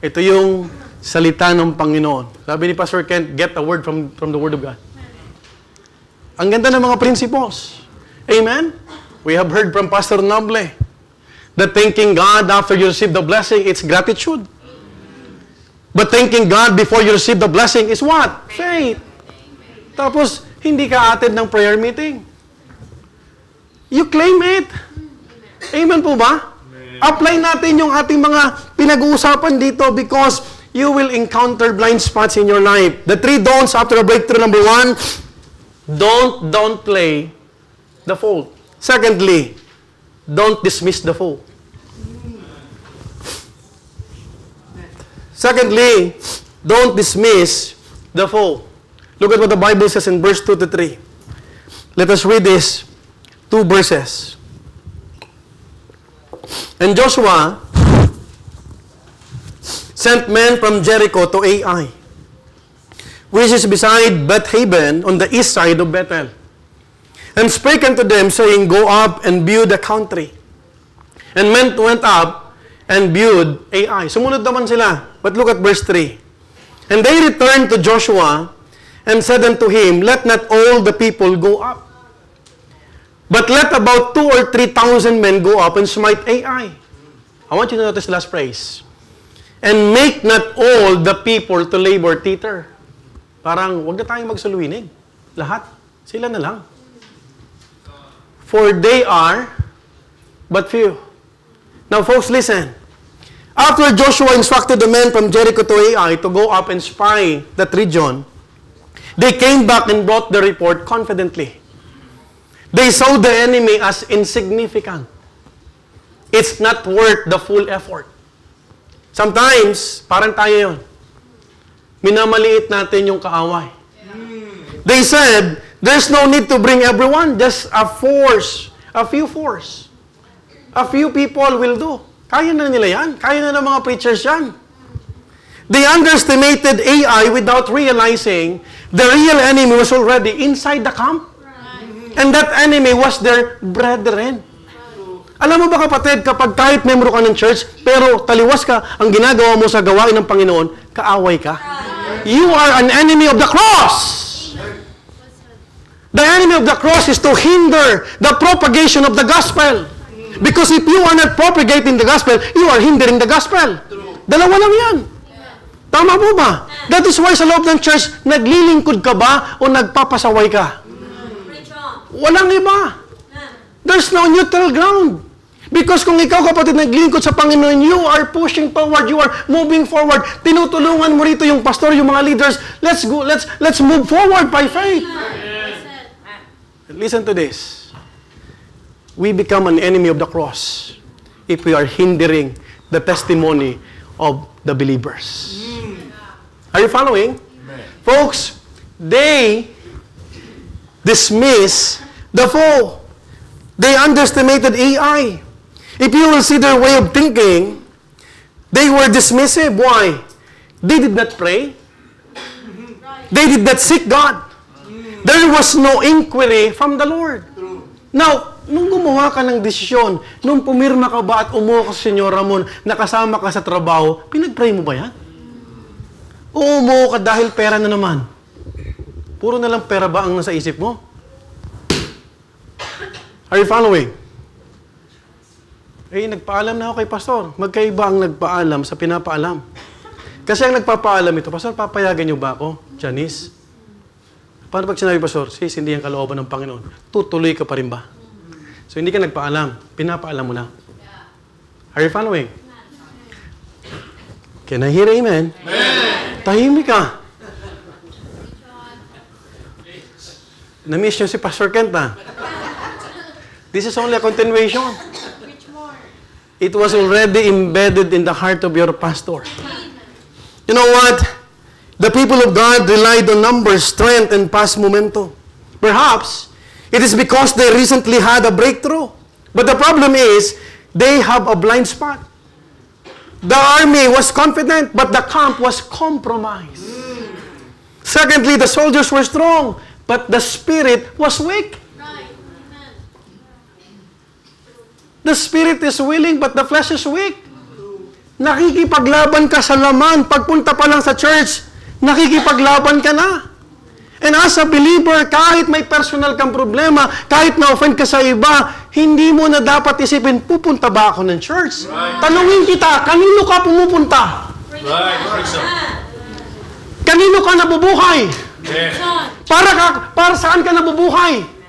Ito yung salita ng Panginoon. Sabi ni Pastor Kent, get a word from the Word of God. Ang ganda ng mga principles. Amen? We have heard from Pastor Noble that thanking God after you receive the blessing, it's gratitude. But thanking God before you receive the blessing is what? Faith. Tapos, hindi ka attend ng prayer meeting. You claim it. Amen po ba? Amen. Apply natin yung ating mga pinag-uusapan dito because you will encounter blind spots in your life. The 3 don'ts after a breakthrough. Number 1, don't play the fault. Secondly, don't dismiss the foe. Secondly, don't dismiss the foe. Look at what the Bible says in verse 2 to 3. Let us read this 2 verses. And Joshua sent men from Jericho to Ai, which is beside Bethaven on the east side of Bethel, and spake unto them, saying, Go up and view the country. And men went up and viewed Ai. Sumunod naman sila. But look at verse 3. And they returned to Joshua and said unto him, Let not all the people go up, but let about 2,000 or 3,000 men go up and smite Ai. I want you to notice the last phrase. And make not all the people to labor thither. Parang, wag na tayong magsuluwinig. Lahat. Sila na lang. For they are but few. Now, folks, listen. After Joshua instructed the men from Jericho to Ai to go up and spy that region, they came back and brought the report confidently. They saw the enemy as insignificant. It's not worth the full effort. Sometimes, parang tayo yun. Minamaliit natin yung kaaway. They said, there's no need to bring everyone, just a few force. A few people will do. Kaya na nila yan. Kaya na ng mga preachers yan. They underestimated Ai without realizing the real enemy was already inside the camp. And that enemy was their brethren. Alam mo ba kapatid, kapag kahit membro ka ng church, pero taliwas ka, ang ginagawa mo sa gawain ng Panginoon, kaaway ka. You are an enemy of the cross. The enemy of the cross is to hinder the propagation of the gospel. Because if you are not propagating the gospel, you are hindering the gospel. Dalawa lang yan. Tama po ba? That is why sa loob ng church, naglilingkod ka ba o nagpapasaway ka? Walang iba. There's no neutral ground. Because kung ikaw kapatid naglilingkod sa Panginoon, you are pushing forward, you are moving forward. Tinutulungan mo rito yung pastor, yung mga leaders. Let's go, let's move forward by faith. Listen to this. We become an enemy of the cross if we are hindering the testimony of the believers. Are you following? Folks, they dismiss the foe. They underestimated Ai. If you will see their way of thinking, they were dismissive. Why? They did not pray. They did not seek God. There was no inquiry from the Lord. Now, nung gumawa ka ng desisyon, nung pumirma ka ba at umuha ka sa Senyor Ramon, nakasama ka sa trabaho, pinag-pray mo ba yan? O umuha ka dahil pera na naman? Puro na lang pera ba ang nasa isip mo? Are you following? Eh, nagpaalam na ako kay pastor. Magkaiba ang nagpaalam sa pinapaalam. Kasi ang nagpapaalam ito, Pastor, papayagan niyo ba ako, Janice? Paano pag sinabi, Pastor, sis, hindi ang kalooban ng Panginoon. Tutuloy ka pa rin ba? So, hindi ka nagpaalam. Pinapaalam mo lang. Are you following? Can I hear amen? Amen. Tahimik ka. Na-miss niyo si Pastor Kent, ha? This is only a continuation. It was already embedded in the heart of your pastor. You know what? The people of God relied on numbers, strength, and past momentum. Perhaps, it is because they recently had a breakthrough. But the problem is, they have a blind spot. The army was confident, but the camp was compromised. Secondly, the soldiers were strong, but the spirit was weak. The spirit is willing, but the flesh is weak. Nakikipaglaban ka sa laman. Pagpunta pa lang sa church, nakikipaglaban ka na. And as a believer, kahit may personal kang problema, kahit na-offend ka sa iba, hindi mo na dapat isipin, pupunta ba ako ng church? Right. Tanungin kita, kanino ka pumupunta?
Right.
Kanino ka nabubuhay?
Yeah.
Para saan ka nabubuhay?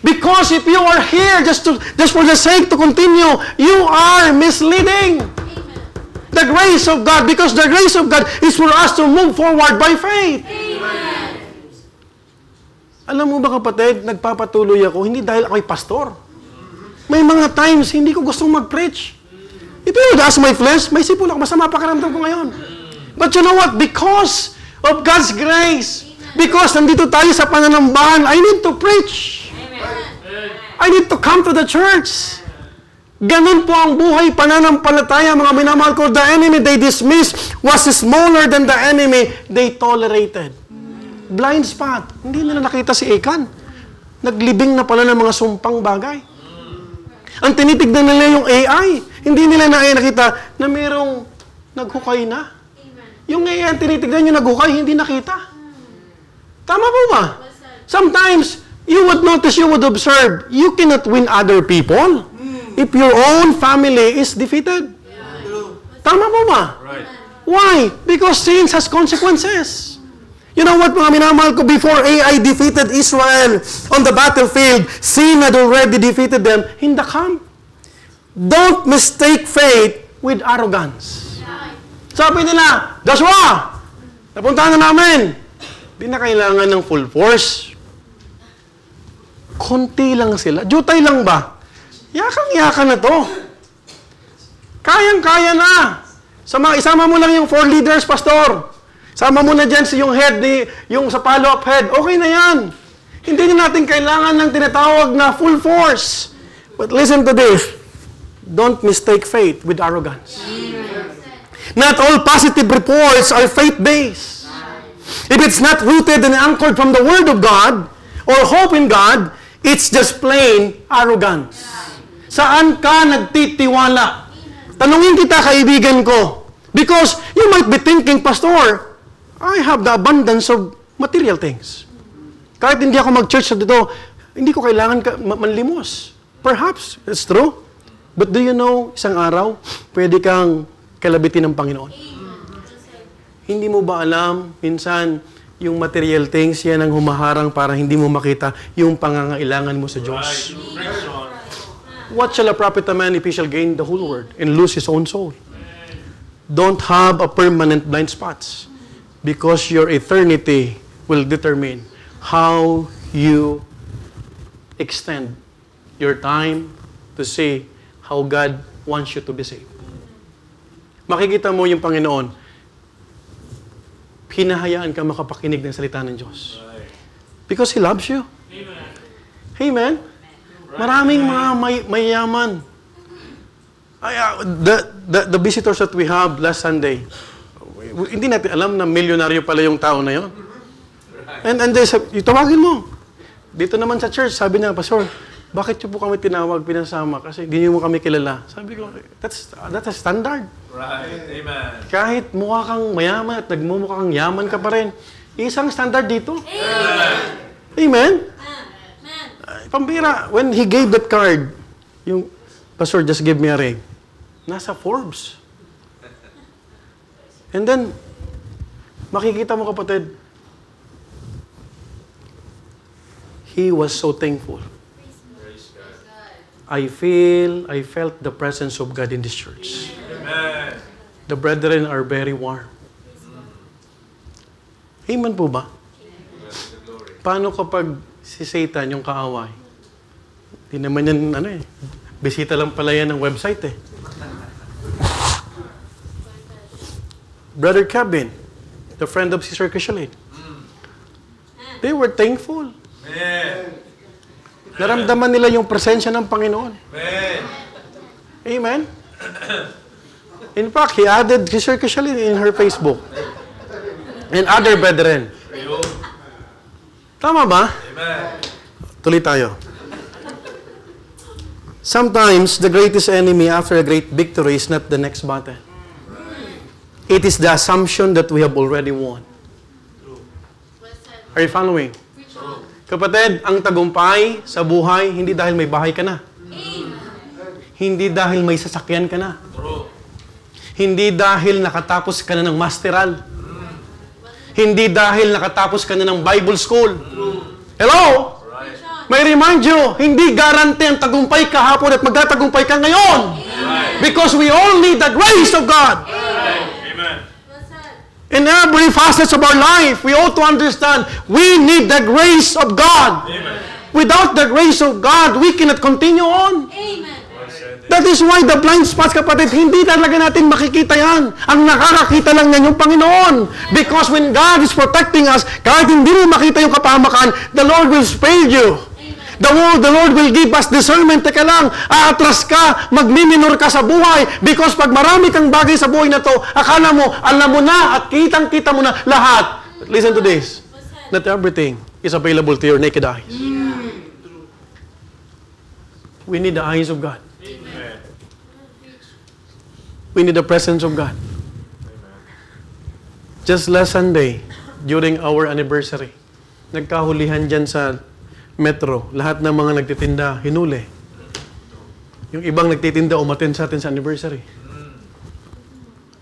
Because if you are here just for the sake to continue, you are misleading. Amen. The grace of God, because the grace of God is for us to move forward by faith. Amen. Alam mo ba kapatid, nagpapatuloy ako, hindi dahil ako'y pastor. May mga times, hindi ko gustong mag-preach. If you would ask my flesh, may sipon ako, masama pakiramdam ko ngayon. But you know what? Because of God's grace, because nandito tayo sa pananambahan, I need to preach. I need to come to the church. Ganun po ang buhay pananampalataya, mga minamahal ko. The enemy they dismissed was smaller than the enemy they tolerated. Blind spot. Hindi nila nakita si Achan. Naglibing na pala ng mga sumpang bagay. Ang tinitignan nila yung AI. Hindi nila nakita na mayroong naghukay na. Yung AI ang tinitignan yung naghukay, hindi nakita. Tama po ba? Sometimes, you would notice, you would observe, you cannot win other people if your own family is defeated. Tama po ba?
Right.
Why? Because sin has consequences. You know what, mga minamahal ko, before AI defeated Israel on the battlefield, sin had already defeated them in the camp. Don't mistake faith with arrogance. Sabi nila, Joshua, napuntahan na namin. Di na kailangan ng full force. Konti lang sila. Jutay lang ba? Yakang-yakan na to. Kayang-kaya na. Isama mo lang yung 4 leaders, pastor. Sama mo na dyan yung head, yung sa follow-up head. Okay na yan. Hindi na natin kailangan ng tinatawag na full force. But listen to this. Don't mistake faith with arrogance. Not all positive reports are faith-based. If it's not rooted and anchored from the Word of God or hope in God, it's just plain arrogance. Saan ka nagtitiwala? Tanungin kita, kaibigan ko. Because you might be thinking, Pastor, I have the abundance of material things. Kahit hindi ako mag-church dito, hindi ko kailangan manlimos. Perhaps, it's true. But do you know, isang araw, pwede kang kalabitin ng Panginoon. Hindi mo ba alam, minsan, yung material things, yan ang humaharang para hindi mo makita yung pangangailangan mo sa Diyos. What shall a profit a man if he shall gain the whole world and lose his own soul? Don't have a permanent blind spots. Because your eternity will determine how you extend your time to see how God wants you to be saved. Makikita mo yung Panginoon, hinahayaan ka makapakinig ng salita ng Diyos. Because He loves you. Amen? Maraming mga mayayaman. The visitors that we have last Sunday, hindi natin alam na milyonaryo pala yung tao na yun. And they said, tawagin mo. Dito naman sa church, sabi niya, Pastor, bakit niyo po kami tinawag, pinasama? Kasi hindi niyo mo kami kilala. Sabi ko, that's a standard.
Right. Amen.
Kahit mukha kang mayaman at nagmumukha kang yaman ka pa rin, isang standard dito.
Amen.
Amen? Pambira, when he gave that card, yung, Pastor, just give me a ring. Nasa Forbes. And then, makikita mo kapatid, he was so thankful. I felt the presence of God in this church.
Amen.
The brethren are very warm. Amen po ba? Paano kapag si Satan yung kaaway? Hindi naman yan, bisita lang pala yan ng website eh. Brother Kevin, the friend of Sister Krishaline, they were thankful.
Amen.
Naramdaman nila yung presensya ng Panginoon.
Amen.
Amen? In fact, he added Sister Krishaline in her Facebook. And other brethren. Tama ba?
Amen.
Tuloy tayo. Sometimes, the greatest enemy after a great victory is not the next battle. It is the assumption that we have already won. Are you following? Kapatid, ang tagumpay sa buhay, hindi dahil may bahay ka na. Hindi dahil may sasakyan ka na. Hindi dahil nakatapos ka na ng masteral. Hindi dahil nakatapos ka na ng Bible school. Hello? May remind you, hindi guarantee ang tagumpay kahapon at magtatagumpay ka ngayon. Because we all need the grace of God. In every facet of our life, we ought to understand we need the grace of God.
Amen.
Without the grace of God, we cannot continue on.
Amen.
That is why the blind spots, kapatid, hindi talaga natin makikita yan. Ang nakakakita lang yan yung Panginoon. Because when God is protecting us, kahit hindi mo makita yung kapahamakan, the Lord will spare you. The Lord will give us discernment. Teka lang, aatras ka, magmiminor ka sa buhay because pag marami kang bagay sa buhay na to, akala mo, alam mo na at kitang-kita mo na lahat. But listen to this. Not everything is available to your naked eyes. We need the eyes of God.
Amen.
We need the presence of God. Just last Sunday, during our anniversary, nagkahulihan dyan sa metro. Lahat ng mga nagtitinda, hinuli. Yung ibang nagtitinda, umatin sa atin sa anniversary.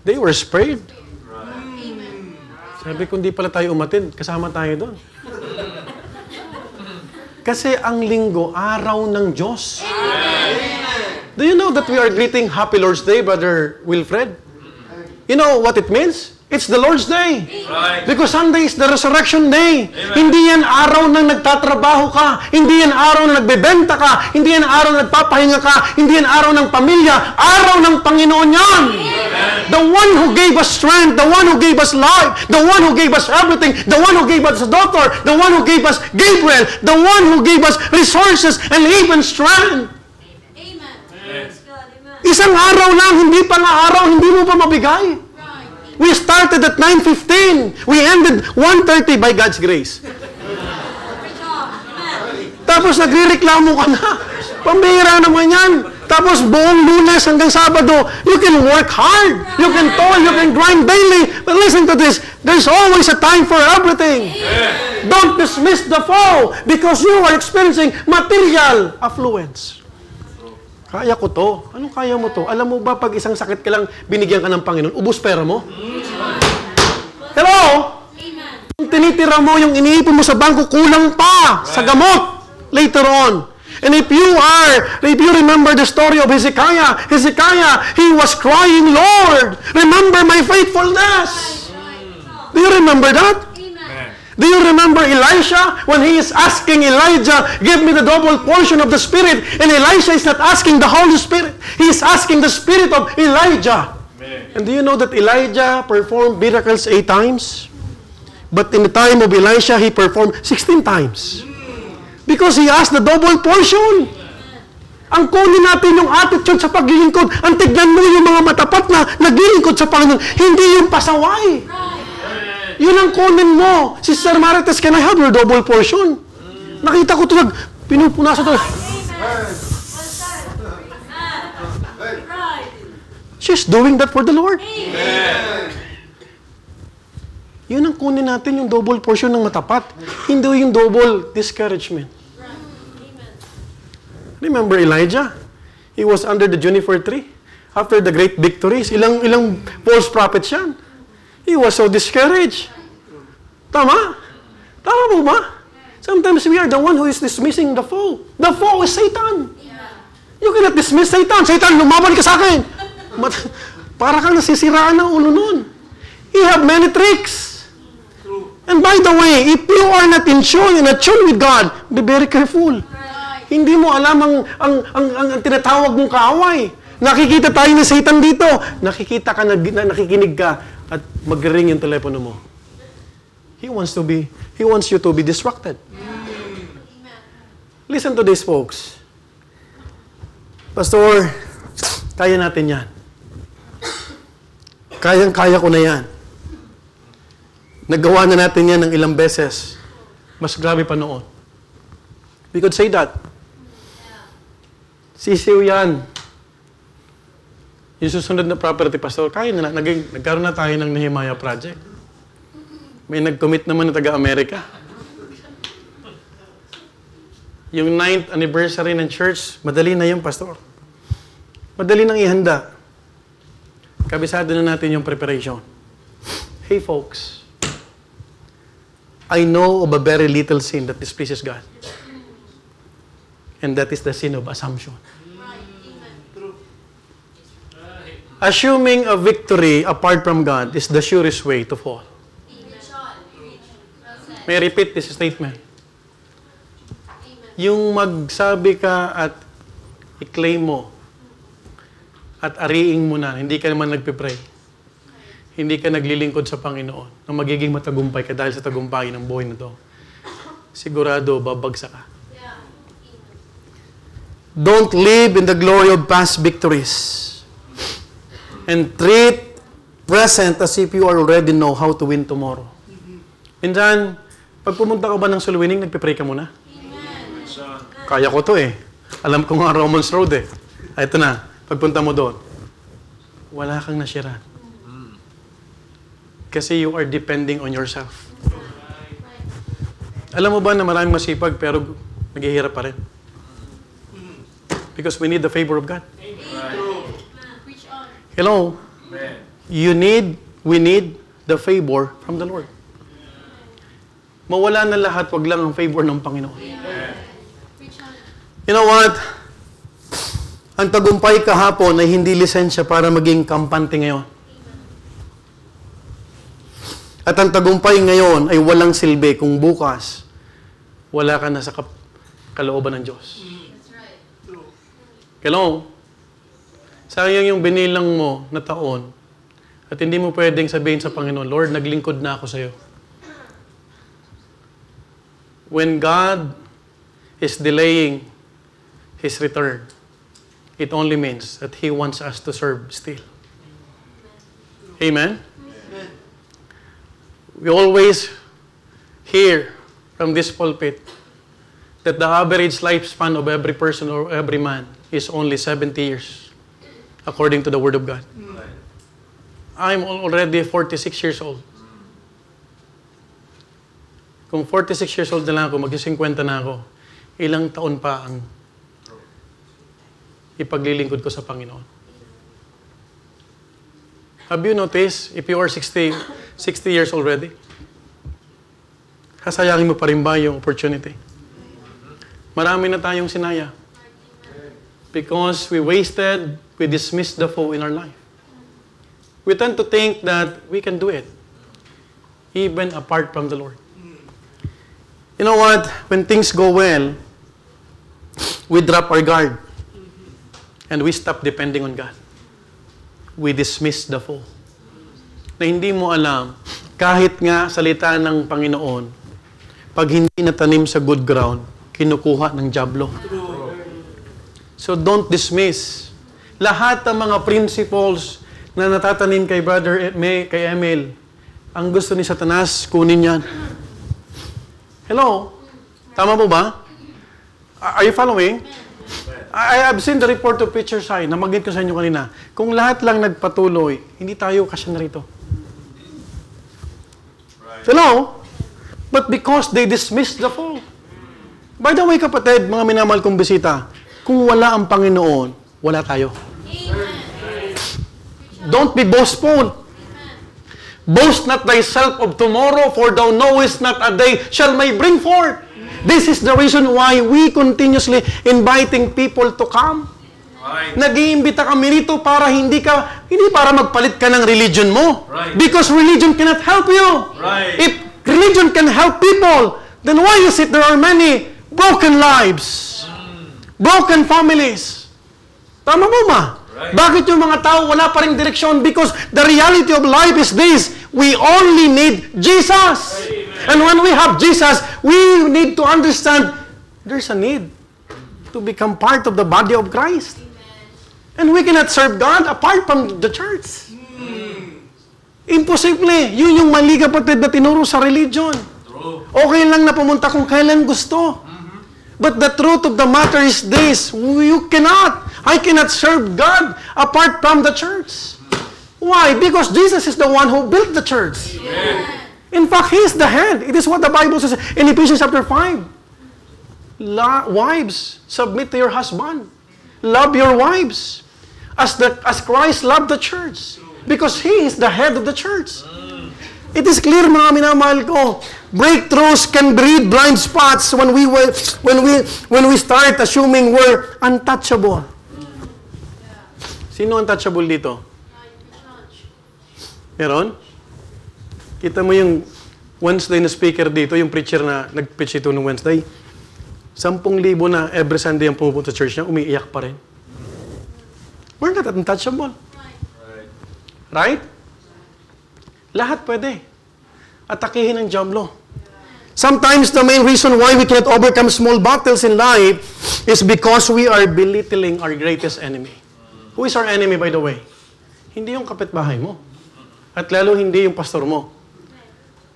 They were sprayed. Sabi ko, hindi pala tayo umatin. Kasama tayo doon. Kasi ang linggo, araw ng Diyos. Do you know that we are greeting Happy Lord's Day, Brother Wilfred? You know what it means? It's the Lord's Day.
Right.
Because Sunday is the resurrection day.
Amen.
Hindi yan araw na nagtatrabaho ka. Hindi yan araw na nagbebenta ka. Hindi yan araw na nagpapahinga ka. Hindi yan araw ng pamilya. Araw ng Panginoon yan.
Amen.
The one who gave us strength, the one who gave us life, the one who gave us everything, the one who gave us a daughter, the one who gave us Gabriel, the one who gave us resources and even strength.
Amen.
Yes.
God, amen.
Isang araw lang, hindi pa nga araw, hindi mo pa mabigay.
Right.
We started at 9:15. We ended 1:30 by God's grace.
Praise God. Amen.
Tapos nagrereklamo ka na. Pambihira naman yan. Tapos buong Lunes hanggang Sabado, you can work hard. You can toil, you can grind daily. But listen to this. There's always a time for everything. Don't dismiss the foe because you are experiencing material affluence. Kaya ko to. Anong kaya mo to? Alam mo ba pag isang sakit ka lang, binigyan ka ng Panginoon, ubos pera mo? Hello?
Amen.
Kung tinitira mo yung iniipon mo sa bangko, kulang pa sa gamot later on. And if you remember the story of Hezekiah, he was crying, Lord, remember my faithfulness. Do you remember that?
Amen.
Do you remember Elisha when he is asking Elijah, give me the double portion of the Spirit? And Elisha is not asking the Holy Spirit. He is asking the Spirit of Elijah.
Amen.
And do you know that Elijah performed miracles 8 times? But in the time of Elisha, he performed 16 times. Because he asked the double portion. Ang kunin natin yung attitude sa paglilingkod. Ang tignan mo yung mga matapat na naglilingkod sa Panginoon. Hindi yung pasaway. Yun ang kunin mo. Sister Marites, can I have your double portion? Nakita ko ito, pinupunasan ito.
Amen. What's that? Amen. Right.
She's doing that for the Lord.
Amen.
Yun ang kunin natin, yung double portion ng matapat. Hindi yung double discouragement.
Right. Amen.
Remember Elijah? He was under the juniper tree. After the great victories, ilang false prophets yan. He was so discouraged. Tama? Tama po ba? Sometimes we are the one who is dismissing the foe. The foe is Satan. You cannot dismiss Satan. Satan, lumaban ka sa akin. Para kang nasisiraan ng ulo nun. You have many tricks. And by the way, if you are not in tune with God, be very careful.
Right.
Hindi mo alam ang tinatawag mong kaaway. Nakikita tayo ni Satan dito. Nakikita ka, nakikinig ka, at mag-ring yung telepono mo. He wants you to be distracted. Listen to this, folks. Pastor, kaya natin yan. Kayang-kaya ko na yan. Nagawa na natin yan ng ilang beses. Mas grabe pa noon. We could say that. Sisiw yan. Yung susunod na property, Pastor, kaya na. Nagkaroon na tayo ng Nehemiah Project. May nag-commit naman na taga-Amerika. Yung 9th anniversary ng church, madali na yung Pastor. Madali nang ihanda. Kabisado na natin yung preparation. Hey folks, I know of a very little sin that displeases God. And that is the sin of assumption. Assuming a victory apart from God is the surest way to fall. May I repeat this statement? Yung magsabi ka at i-claim mo at ariing mo na, hindi ka naman nagpipray. Hindi ka naglilingkod sa Panginoon na magiging matagumpay ka dahil sa tagumpay ng buhay na to. Sigurado, babagsak ka. Don't live in the glory of past victories. And treat present as if you already know how to win tomorrow. Minsan, pag pumunta ka ba ng soul winning, nagpipray ka muna? Kaya ko to eh. Alam ko nga Romans Road eh. Ito na, pagpunta mo doon, wala kang nasira. Kasi you are depending on yourself. Alam mo ba na maraming masipag pero naghihirap pa rin? Because we need the favor of God.
Preach on.
Hello? We need the favor from the Lord. Mawala na lahat, wag lang ang favor ng Panginoon.
Preach on.
You know what? Ang tagumpay kahapon ay hindi lisensya para maging kampante ngayon. At ang tagumpay ngayon ay walang silbi kung bukas wala ka na sa kalooban ng Diyos.
That's right.
Hello? Sayang yung binilang mo na taon at hindi mo pwedeng sabihin sa Panginoon, Lord, naglingkod na ako sa iyo. When God is delaying His return, it only means that He wants us to serve still. Amen? We always hear from this pulpit that the average lifespan of every person or every man is only 70 years, according to the Word of God. I'm already 46 years old. Kung 46 years old na lang ako, mag-50 na ako, ilang taon pa ang ipaglilingkod ko sa Panginoon. Have you noticed, if you are 60 years already, kasayangin mo pa rin ba yung opportunity? Marami na tayong sinaya. Because we dismissed the foe in our life. We tend to think that we can do it, even apart from the Lord. You know what? When things go well, we drop our guard. And we stop depending on God. We dismiss the foe. Na hindi mo alam, kahit nga salita ng Panginoon, pag hindi natanim sa good ground, kinukuha ng dyablo. So don't dismiss. Lahat ng mga principles na natatanim kay Brother kay Emil, ang gusto ni Satanas, kunin yan. Hello? Tama po ba? Are you following? I have seen the report of Preacher Sai, na mag-get ko sa inyo kanina. Kung lahat lang nagpatuloy, hindi tayo kasi narito. Hello? But because they dismissed the foe. By the way, kapatid, mga minamahal kong bisita, kung wala ang Panginoon, wala tayo.
Amen.
Don't be boastful. Boast not thyself of tomorrow, for thou knowest not a day shall may bring forth. This is the reason why we continuously inviting people to come.
Right.
Nag-iimbita kami rito para hindi para magpalit ka ng religion mo.
Right.
Because religion cannot help you.
Right.
If religion can help people, then why is it there are many broken lives? Broken families? Tama mo ba?
Right.
Bakit yung mga tao wala pa ring direksyon? Because the reality of life is this. We only need Jesus.
Amen.
And when we have Jesus, we need to understand there's a need to become part of the body of Christ. And we cannot serve God apart from the church. Imposible. Yun yung mali, kapatid, na tinuro sa religion.
True.
Okay lang na pumunta kung kailan gusto. But the truth of the matter is this. I cannot serve God apart from the church. Why? Because Jesus is the one who built the church.
Amen.
In fact, He is the head. It is what the Bible says in Ephesians chapter 5. Wives, submit to your husband. Love your wives. As Christ loved the church. Because He is the head of the church. It is clear, mga minamahal ko. Breakthroughs can breed blind spots when we start assuming we're untouchable. Sino untouchable dito? Meron? Kita mo yung Wednesday na speaker dito, yung preacher na nag-preach ito nung Wednesday. 10,000 na every Sunday ang pupunta sa church niya, umiiyak pa rin. We're not untouchable. Right? Lahat pwede. Atakihin ng dyablo. Sometimes the main reason why we cannot overcome small battles in life is because we are belittling our greatest enemy. Who is our enemy, by the way? Hindi yung kapitbahay mo. At lalo hindi yung pastor mo.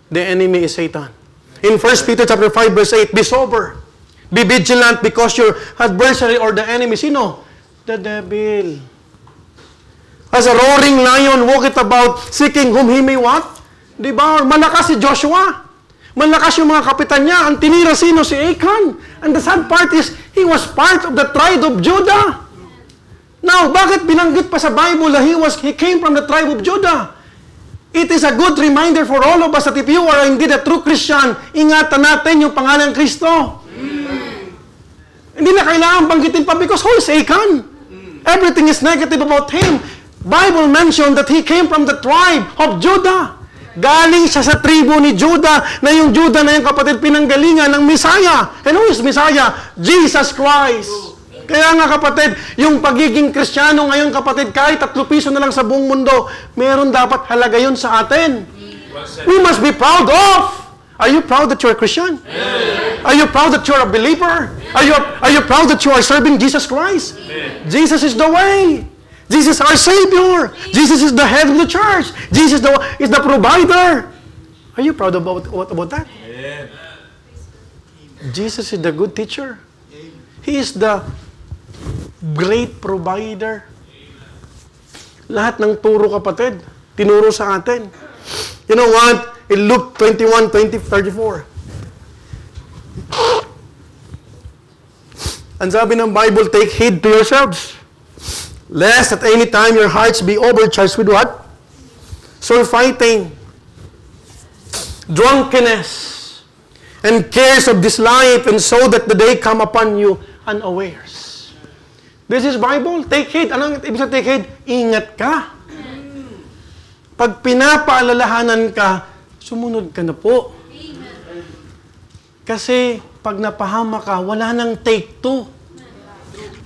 The enemy is Satan. In 1 Peter chapter 5 verse 8, be sober. Be vigilant because your adversary or the enemy, sino? The devil. As a roaring lion walketh about, seeking whom he may what? Diba? Malakas si Joshua. Malakas yung mga kapitan niya. Ang tinira sino? Si Achan. And the sad part is, he was part of the tribe of Judah. Now, bakit binanggit pa sa Bible na he came from the tribe of Judah? It is a good reminder for all of us that if you are indeed a true Christian, ingatan natin yung pangalan ng Kristo. Hindi na kailangan banggitin pa because who is Achan? Everything is negative about him. Bible mentioned that he came from the tribe of Judah. Galing siya sa tribo ni Judah, na yung Judah na yung kapatid pinanggalingan ng Messiah. And who is Messiah? Jesus Christ. Kaya nga kapatid, yung pagiging Kristiyano ngayon kapatid, kahit 3 piso na lang sa buong mundo, meron dapat halaga yun sa atin. We must be proud of. Are you proud that you're a Christian? Are you proud that you're a believer? Are you proud that you are serving Jesus Christ? Jesus is the way. Jesus is our Savior. Jesus is the head of the church. Jesus is the provider. Are you proud about that? Jesus is the good teacher. He is the great provider. Lahat ng turo kapatid, tinuro sa atin. You know what? In Luke 21, 34. Ang sabi ng Bible, take heed to yourselves, lest at any time your hearts be overcharged with what? Surfeiting, drunkenness, and cares of this life, and so that the day come upon you unawares. This is Bible. Take heed. Anong ibig sabihin take heed? Ingat ka. Pag pinapaalalahanan ka, sumunod ka na po. Kasi pag napahama ka, wala nang take two.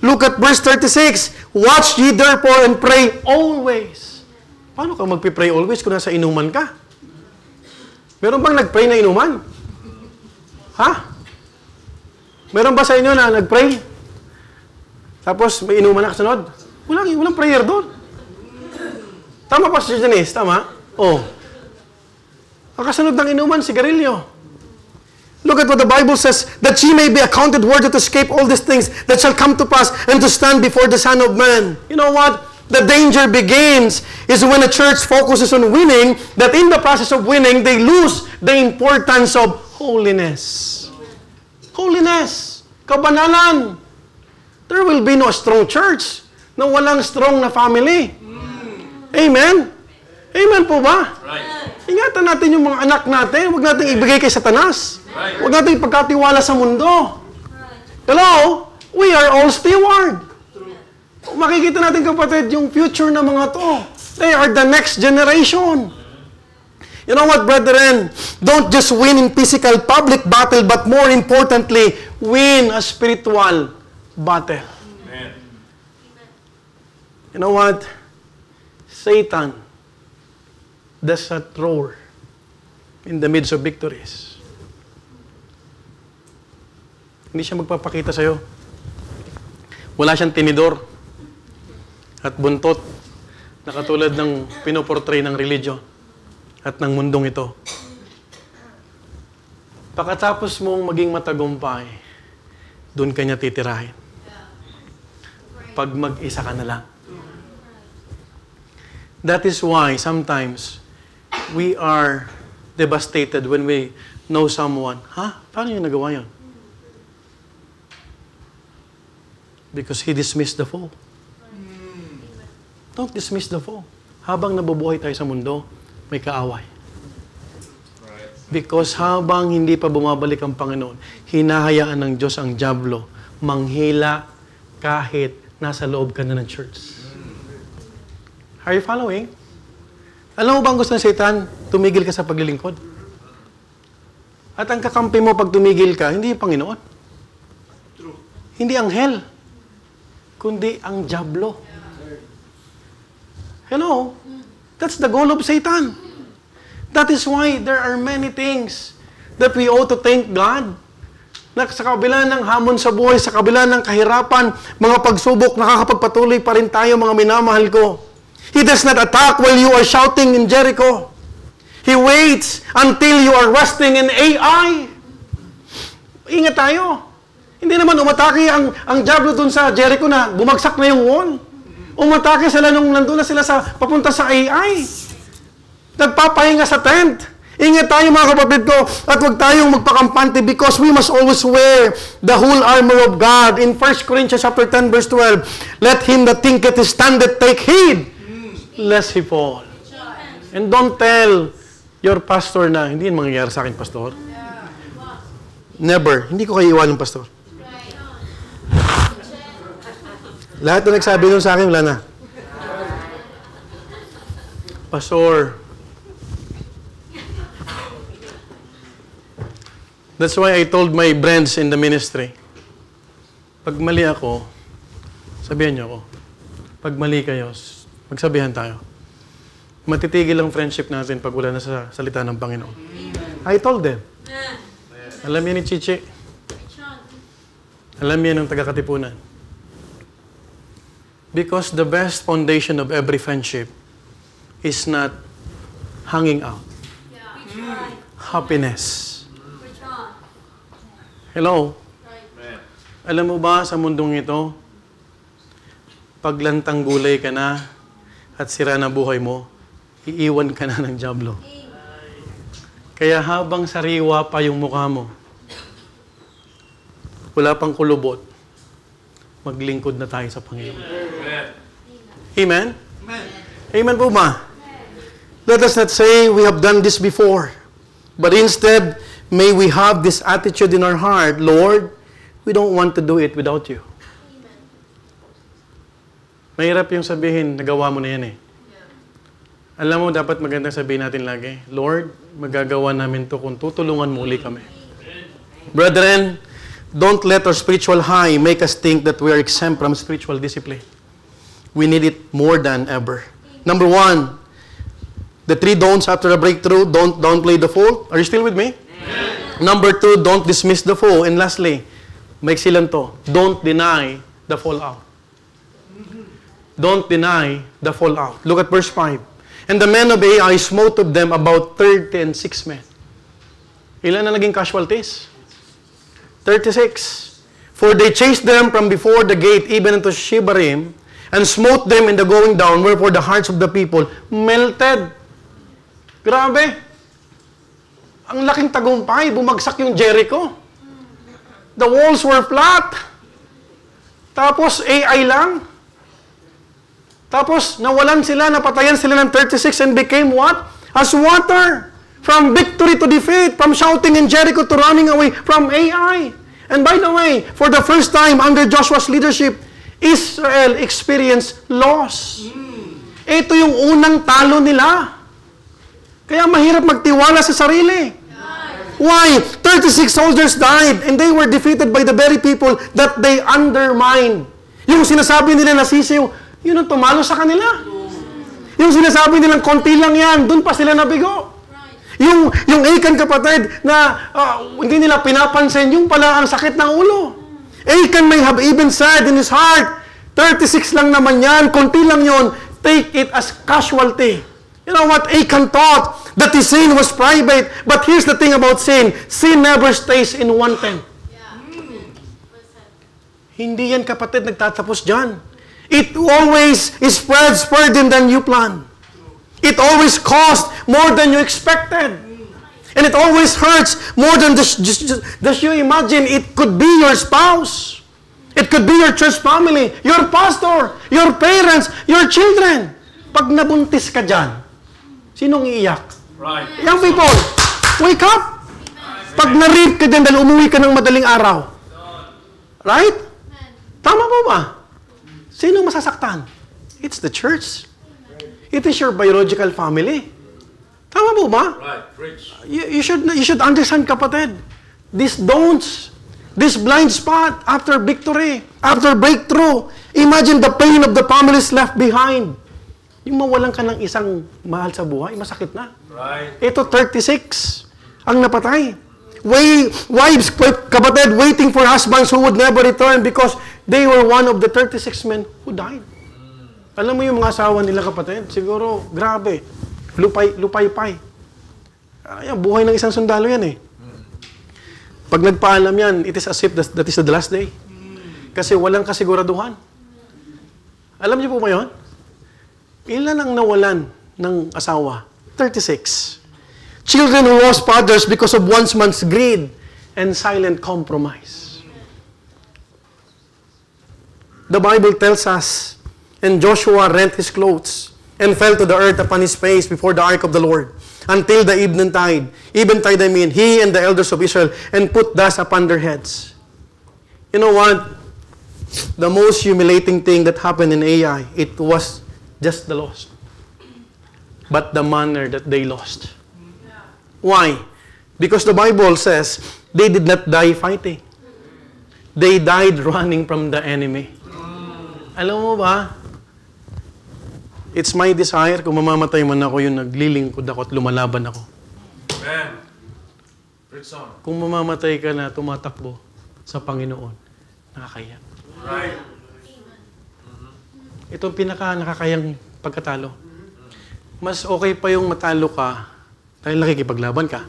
Look at verse 36. Watch ye therefore and pray always. Paano ka magpipray always kung nasa inuman ka? Meron bang nagpray na inuman? Ha? Meron ba sa inyo na nagpray? Tapos may inuman na kasunod? Walang prayer doon. Tama pa si Janice? Tama? Oh. Ang kasunod ng inuman, sigarilyo. Look at what the Bible says, that ye may be accounted worthy to escape all these things that shall come to pass and to stand before the Son of Man. You know what? The danger begins is when a church focuses on winning, that in the process of winning, they lose the importance of holiness. Holiness. Kabanalan. There will be no strong church na walang strong na family. Amen? Amen po ba?
Right.
Ingatan natin yung mga anak natin. Huwag natin ibigay kay Satanas. Huwag natin ipagkatiwala sa mundo. Hello? We are all steward. Makikita natin kapatid yung future ng mga to. They are the next generation. You know what, brethren? Don't just win in physical public battle, but more importantly, win a spiritual battle.
Amen.
You know what? Satan does not roar in the midst of victories. Hindi siya magpapakita sa'yo. Wala siyang tinidor at buntot na katulad ng pinoportray ng religion at ng mundong ito. Pagkatapos mong maging matagumpay, doon ka niya titirahin. Pag mag-isa ka na lang. That is why sometimes we are devastated when we know someone. Ha? Paano niya nagawa yun? Because he dismissed the foe. Don't dismiss the foe. Habang nabubuhay tayo sa mundo, may kaaway. Because habang hindi pa bumabalik ang Panginoon, hinahayaan ng Diyos ang dyablo manghila kahit nasa loob ka na ng church. Are you following? Alam mo ba ang gusto ng Satan? Tumigil ka sa paglilingkod. At ang kakampi mo pag tumigil ka, hindi yung Panginoon. Hindi anghel, kundi ang dyablo. Hello? That's the goal of Satan. That is why there are many things that we ought to thank God? Na sa kabila ng hamon sa buhay, sa kabila ng kahirapan, mga pagsubok, nakakapagpatuloy pa rin tayo, mga minamahal ko. He does not attack while you are shouting in Jericho. He waits until you are resting in AI. Ingat tayo. Hindi naman umatake ang Diablo dun sa Jericho na bumagsak na yung wall. Umatake sila nung nandun na sila papunta sa AI. Nagpapahinga sa tent. Ingat tayo mga kapatid ko at huwag tayong magpakampante because we must always wear the whole armor of God. In 1 Corinthians chapter 10 verse 12, let him that thinketh he standeth take heed lest he fall. And don't tell your pastor na, hindi yan mangyayari sa akin, pastor. Never. Hindi ko kayo iwanan, pastor. Lahat na nagsabi nun sa akin, wala na. Pastor, that's why I told my friends in the ministry, pag mali ako, sabihan niyo ako. Pag mali kayo, magsabihan tayo. Matitigil ang friendship natin pag wala na sa salita ng Panginoon. I told them. Alam yan ni Chichi. Alam yan ng taga-Katipunan. Because the best foundation of every friendship is not hanging out. Happiness. Hello? Alam mo ba sa mundong ito, paglantang gulay ka na at sira na buhay mo, iiwan ka na ng Diablo. Kaya habang sariwa pa yung mukha mo, wala pang kulubot, maglingkod na tayo sa Panginoon. Amen? Amen? Amen po ba? Let us not say we have done this before, but instead, may we have this attitude in our heart, Lord, we don't want to do it without you. Mahirap yung sabihin, nagawa mo na yan eh. Alam mo, dapat magandang sabihin natin lagi, Lord, magagawa namin to kung tutulungan mo uli kami. Brethren, don't let our spiritual high make us think that we are exempt from spiritual discipline. We need it more than ever. Number 1, the 3 don'ts after a breakthrough, don't downplay the foe. Are you still with me? Number 2, don't dismiss the foe. And lastly, maiksi lang to, don't deny the fallout. Don't deny the fallout. Look at verse 5. And the men of Ai smote of them about 36 men. Ilan na naging casualties? 36. For they chased them from before the gate even unto Shebarim, and smote them in the going down, wherefore the hearts of the people melted. Grabe. Ang laking tagumpay, bumagsak yung Jericho. The walls were flat. Tapos AI lang. Tapos, nawalan sila, napatayan sila ng 36 and became what? As water. From victory to defeat. From shouting in Jericho to running away from AI. And by the way, for the first time under Joshua's leadership, Israel experienced loss. Ito yung unang talo nila. Kaya mahirap magtiwala sa sarili. Why? 36 soldiers died and they were defeated by the very people that they undermined. Yung sinasabi nila na sisiw, yun ang tumalo sa kanila. Yung sinasabi nilang konti lang yan, dun pa sila nabigo. Yung Achan kapatid na hindi nila pinapansin, yung pala ang sakit ng ulo. Achan may have even said in his heart, 36 lang naman yan, konti lang yon, take it as casualty. You know what? Achan thought that his sin was private. But here's the thing about sin. Sin never stays in one tent. Hindi yan kapatid nagtatapos dyan. It always spreads further than you plan. It always costs more than you expected. And it always hurts more than just you imagine. It could be your spouse. It could be your church family, your pastor, your parents, your children. Pag nabuntis ka dyan, sinong iiyak?
Right.
Young people, wake up. Pag na-rape ka dyan dahil umuwi ka ng madaling araw. Right? Tama po ba? Sino masasaktan? It's the church. It is your biological family. Tama po ba?
Right. Preach.
You should understand, kapatid. These don'ts, this blind spot after victory, after breakthrough. Imagine the pain of the families left behind. Yung mawalan ka ng isang mahal sa buhay, masakit na.
Right.
Ito 36 ang napatay. wives, kapatid, waiting for husbands who would never return because they were one of the 36 men who died. Alam mo yung mga asawa nila, kapatid, siguro, grabe, lupay-pay. Ayan, buhay ng isang sundalo yan eh. Pag nagpaalam yan, it is as if that is the last day. Kasi walang kasiguraduhan. Alam niyo po ba yun? Ilan ang nawalan ng asawa? 36. Children who lost fathers because of one man's greed and silent compromise. The Bible tells us, and Joshua rent his clothes and fell to the earth upon his face before the ark of the Lord until the eventide. Eventide, I mean, he and the elders of Israel, and put dust upon their heads. You know what? The most humiliating thing that happened in Ai, it was just the loss. But the manner that they lost. Why? Because the Bible says they did not die fighting. They died running from the enemy. Alam mo ba? It's my desire, kung mamamatay man ako, yung naglilingkod ako at lumalaban ako.
Amen. Preach on.
Kung mamamatay ka na tumatakbo sa Panginoon, nakakaya.
Right.
Ito ang nakakayang pagkatalo. Mas okay pa yung matalo ka dahil nakikipaglaban ka.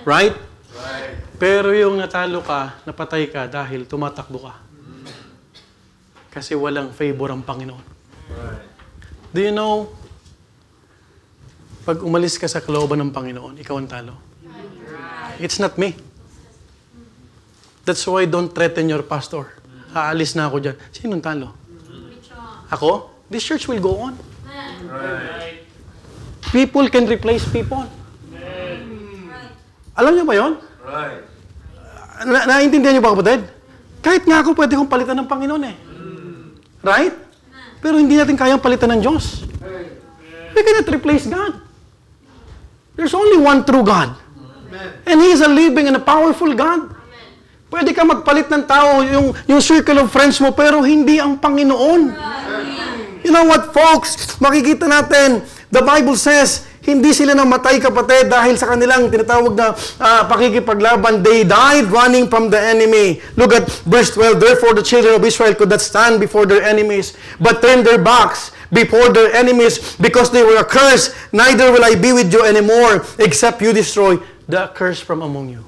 Right?
Right.
Pero yung natalo ka, napatay ka dahil tumatakbo ka. Kasi walang favor ang Panginoon.
Right.
Do you know, pag umalis ka sa kalooban ng Panginoon, ikaw ang talo. It's not me. That's why don't threaten your pastor. Aalis na ako dyan. Sinong talo? Ako? This church will go on.
Right.
People can replace people. Alam niyo ba yun?
Right.
Naiintindihan niyo ba, kapatid? Kahit nga ako, pwede kong palitan ng Panginoon eh. Right? Pero hindi natin kayang palitan ng Diyos. We cannot replace God. There's only one true God. And He is a living and a powerful God. Pwede ka magpalit ng tao, yung circle of friends mo, pero hindi ang Panginoon. You know what, folks? Makikita natin, the Bible says, hindi sila namatay, kapatid, dahil sa kanilang tinatawag na pakikipaglaban. They died running from the enemy. Look at verse 12. Therefore, the children of Israel could not stand before their enemies, but turned their backs before their enemies because they were accursed. Neither will I be with you anymore, except you destroy the curse from among you.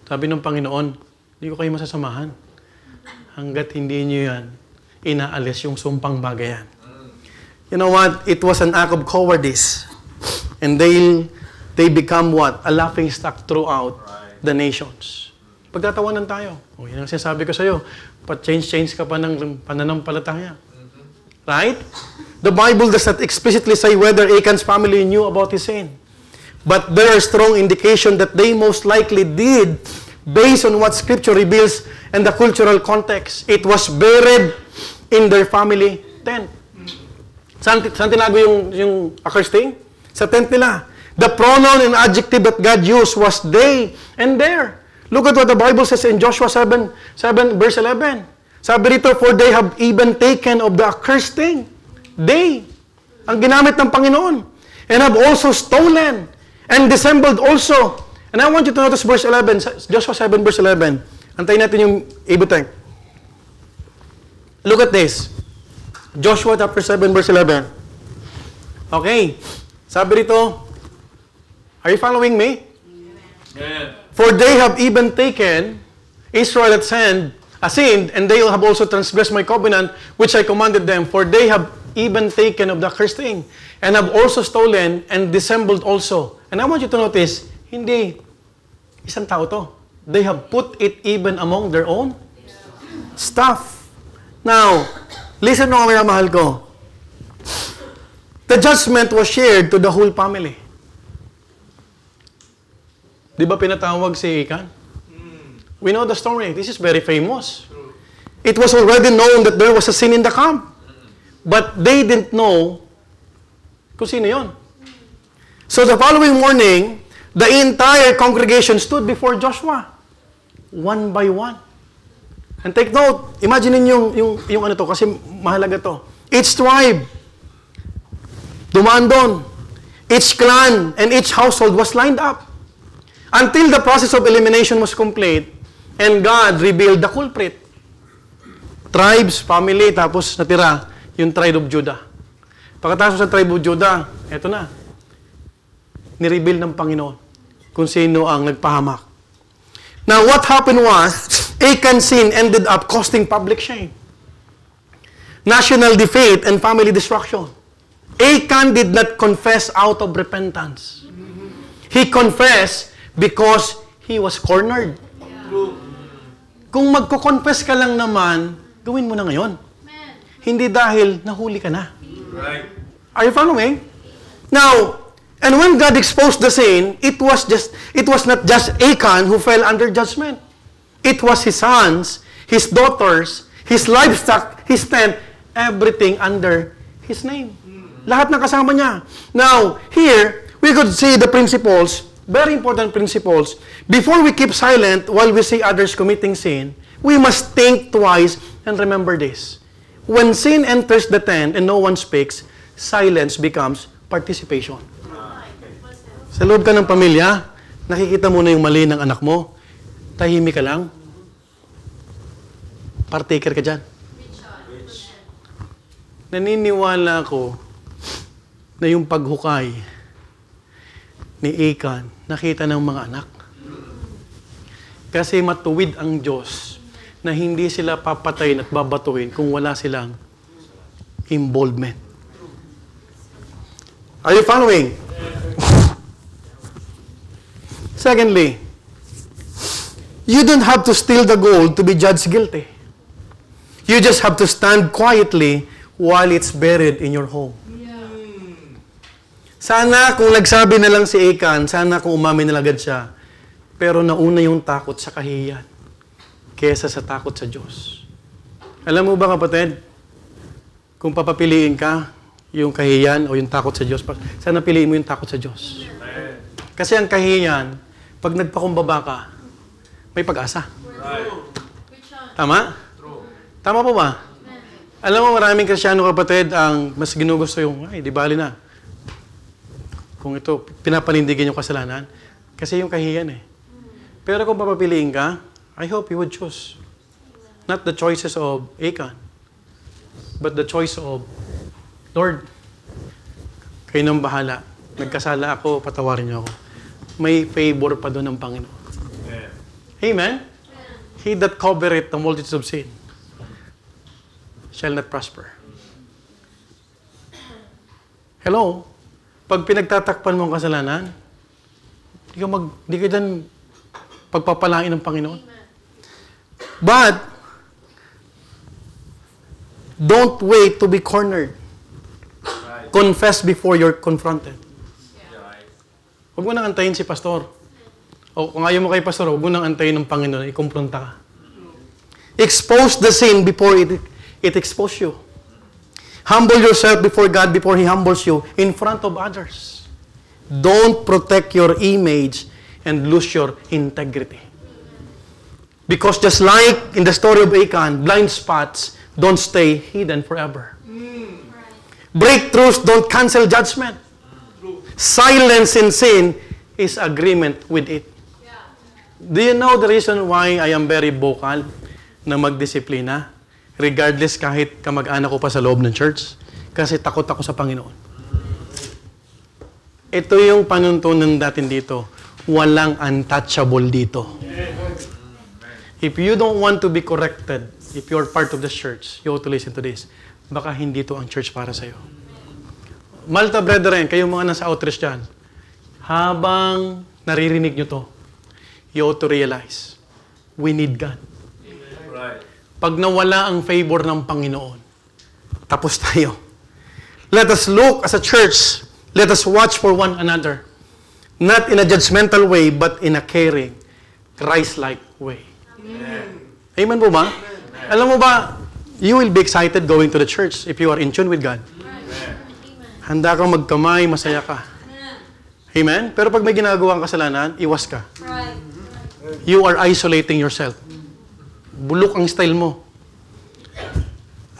Sabi ng Panginoon, hindi ko kayo masasamahan hanggat hindi niyo yan inaalis yung sumpang bagay yan. You know what? It was an act of cowardice. And they become what? A laughing stock throughout the nations. Pagtatawanan tayo. O, yan ang sinasabi ko sa'yo. Pa-change ka pa ng pananampalataya. Right? The Bible does not explicitly say whether Achan's family knew about his sin. But there are strong indication that they most likely did based on what Scripture reveals and the cultural context. It was buried in their family tent. Saan tinago yung accursed thing? Sa tent nila. The pronoun and adjective that God used was they and their. Look at what the Bible says in Joshua 7 verse 11. Sabi rito, for they have even taken of the accursed thing. They. Ang ginamit ng Panginoon. And have also stolen and dissembled also. And I want you to notice verse 11, Joshua 7 verse 11. Antayin natin yung Ibutek. Look at this. Joshua chapter 7 verse 11. Okay. Sabi rito, are you following me?
Amen.
For they have even taken, Israel hath sinned, and they have also transgressed my covenant, which I commanded them. For they have even taken of the accursed thing, and have also stolen and dissembled also. And I want you to notice, hindi isang tao to. They have put it even among their own stuff. Now, listen mo mga mahal ko. The judgment was shared to the whole family. Di ba pinatawag si Achan? We know the story. This is very famous. It was already known that there was a sin in the camp. But they didn't know kung sino yun. So the following morning, the entire congregation stood before Joshua. One by one. And take note, imagine yung ano to, kasi mahalaga to. Each tribe, dumaan doon. Each clan and each household was lined up. Until the process of elimination was complete, and God revealed the culprit. Tribes, family, tapos natira yung tribe of Judah. Pagkatapos sa tribe of Judah, eto na. Nireveal ng Panginoon kung sino ang nagpahamak. Now, what happened was, Achan's sin ended up costing public shame, national defeat, and family destruction. Achan did not confess out of repentance. He confessed because he was cornered. Kung magko-confess ka lang naman, gawin mo na ngayon. Hindi dahil nahuli ka na.
Right.
Are you following? Now, and when God exposed the sin, it was not just Achan who fell under judgment. It was his sons, his daughters, his livestock, his tent, everything under his name. Lahat ng kasama niya. Now, here, we could see the principles, very important principles. Before we keep silent while we see others committing sin, we must think twice and remember this. When sin enters the tent and no one speaks, silence becomes participation. Sa loob ka ng pamilya, nakikita mo na yung mali ng anak mo, tahimik ka lang, partaker ka dyan. Naniniwala ako na yung paghukay ni Achan, nakita ng mga anak. Kasi matuwid ang Diyos na hindi sila papatayin at babatuhin kung wala silang involvement. Are you following? Secondly, you don't have to steal the gold to be judged guilty. You just have to stand quietly while it's buried in your home. Sana kung nagsabi na lang si Achan, sana kung umamin na agad siya, pero nauna yung takot sa kahihiyan kesa sa takot sa Diyos. Alam mo ba kapatid, kung papapiliin ka, yung kahihiyan o yung takot sa Diyos, sana piliin mo yung takot sa Diyos. Kasi ang kahihiyan, pag nagpakumbaba ka, may pag-asa. Tama? Tama po ba? Alam mo, maraming Kristiyano kapatid ang mas ginugusto yung, ay, di bali na. Kung ito, pinapanindigan yung kasalanan, kasi yung kahihiyan eh. Pero kung papapiliin ka, I hope you would choose. Not the choices of Achan, but the choice of, Lord, kayo nang bahala. Nagkasala ako, patawarin niyo ako. May favor pa doon ng Panginoon. Amen? He that covereth the multitude of sin shall not prosper. Hello? Pag pinagtatakpan mo ang kasalanan, di ka dyan pagpapalain ng Panginoon. But, don't wait to be cornered. Confess before you're confronted. Huwag mo nang antayin si pastor. O kung ayaw mo kay pastor, huwag mo nang antayin ng Panginoon, ikumpronta ka. Expose the sin before it expose you. Humble yourself before God before He humbles you in front of others. Don't protect your image and lose your integrity. Because just like in the story of Achan, blind spots don't stay hidden forever. Breakthroughs don't cancel judgment. Silence in sin is agreement with it. Do you know the reason why I am very vocal na magdisiplina? Regardless kahit kamag-anak ko pa sa loob ng church. Kasi takot ako sa Panginoon. Ito yung panuntunan natin dito. Walang untouchable dito. If you don't want to be corrected, if you're part of the church, you ought to listen to this. Baka hindi to ang church para sa'yo. Malta brethren, kayong mga nasa outreach dyan, habang naririnig nyo to, you ought to realize, we need God.
Right.
Pag nawala ang favor ng Panginoon, tapos tayo. Let us look as a church, let us watch for one another. Not in a judgmental way, but in a caring, Christ-like way. Amen po ba? Alam mo ba, you will be excited going to the church if you are in tune with God. Handa kang magkamay, masaya ka. Amen? Pero pag may ginagawang kasalanan, iwas ka. You are isolating yourself. Bulok ang style mo.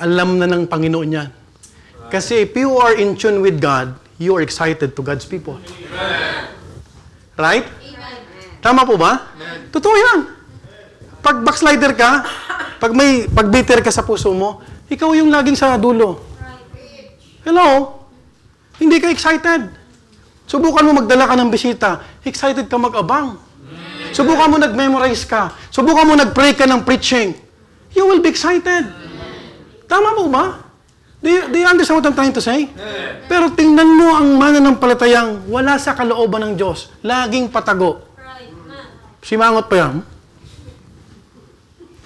Alam na ng Panginoon yan. Kasi if you are in tune with God, you are excited to God's people. Right? Tama po ba? Totoo yan. Pag backslider ka, pag bitter ka sa puso mo, ikaw yung laging sa dulo. Hello? Hindi ka excited. Subukan mo magdala ka ng bisita. Excited ka mag-abang. Subukan mo nag-memorize ka. Subukan mo nag-pray ka ng preaching. You will be excited. Tama po ba? Do you understand what I'm trying to say? Pero tingnan mo ang mananampalatayang wala sa kalooban ng Diyos. Laging patago. Simangot pa yan.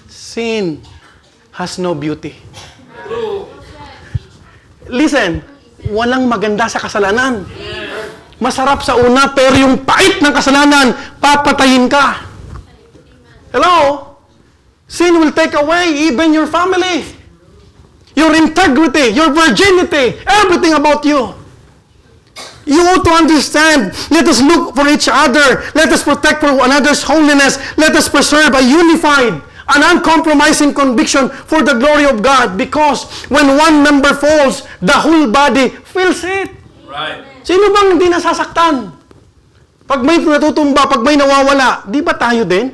Sin has no beauty. Listen, walang maganda sa kasalanan. Masarap sa una, pero yung pait ng kasalanan, papatayin ka. Hello? Sin will take away even your family. Your integrity, your virginity, everything about you. You ought to understand. Let us look for each other. Let us protect for one another's holiness. Let us preserve a unified, an uncompromising conviction for the glory of God. Because when one member falls, the whole body feels it.
Right.
Sino bang hindi nasasaktan? Pag may natutumba, pag may nawawala, di ba tayo din?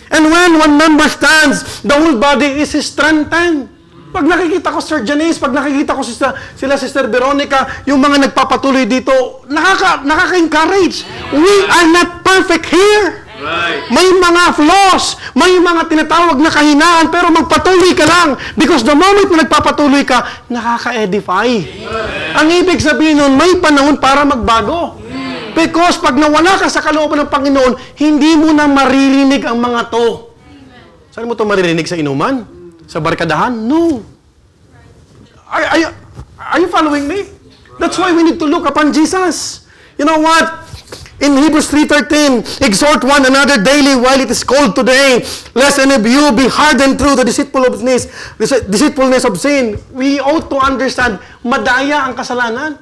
And when one member stands, the whole body is strengthened. Pag nakikita ko Sir Janice, pag nakikita ko sila Sister Veronica, yung mga nagpapatuloy dito, nakaka-encourage. We are not perfect here.
Right.
May mga flaws, may mga tinatawag na kahinaan, pero magpatuloy ka lang. Because the moment na nagpapatuloy ka, nakaka-edify. Ang ibig sabihin nun, may panahon para magbago. Because pag nawala ka sa kalooban ng Panginoon, hindi mo na maririnig ang mga to. Saan mo to maririnig? Sa inuman? Sa barkadahan? No. Are you following me? That's why we need to look upon Jesus. You know what? In Hebrews 3:13, exhort one another daily while it is called today, lest any of you be hardened through the deceitfulness of sin. We ought to understand, madaya ang kasalanan.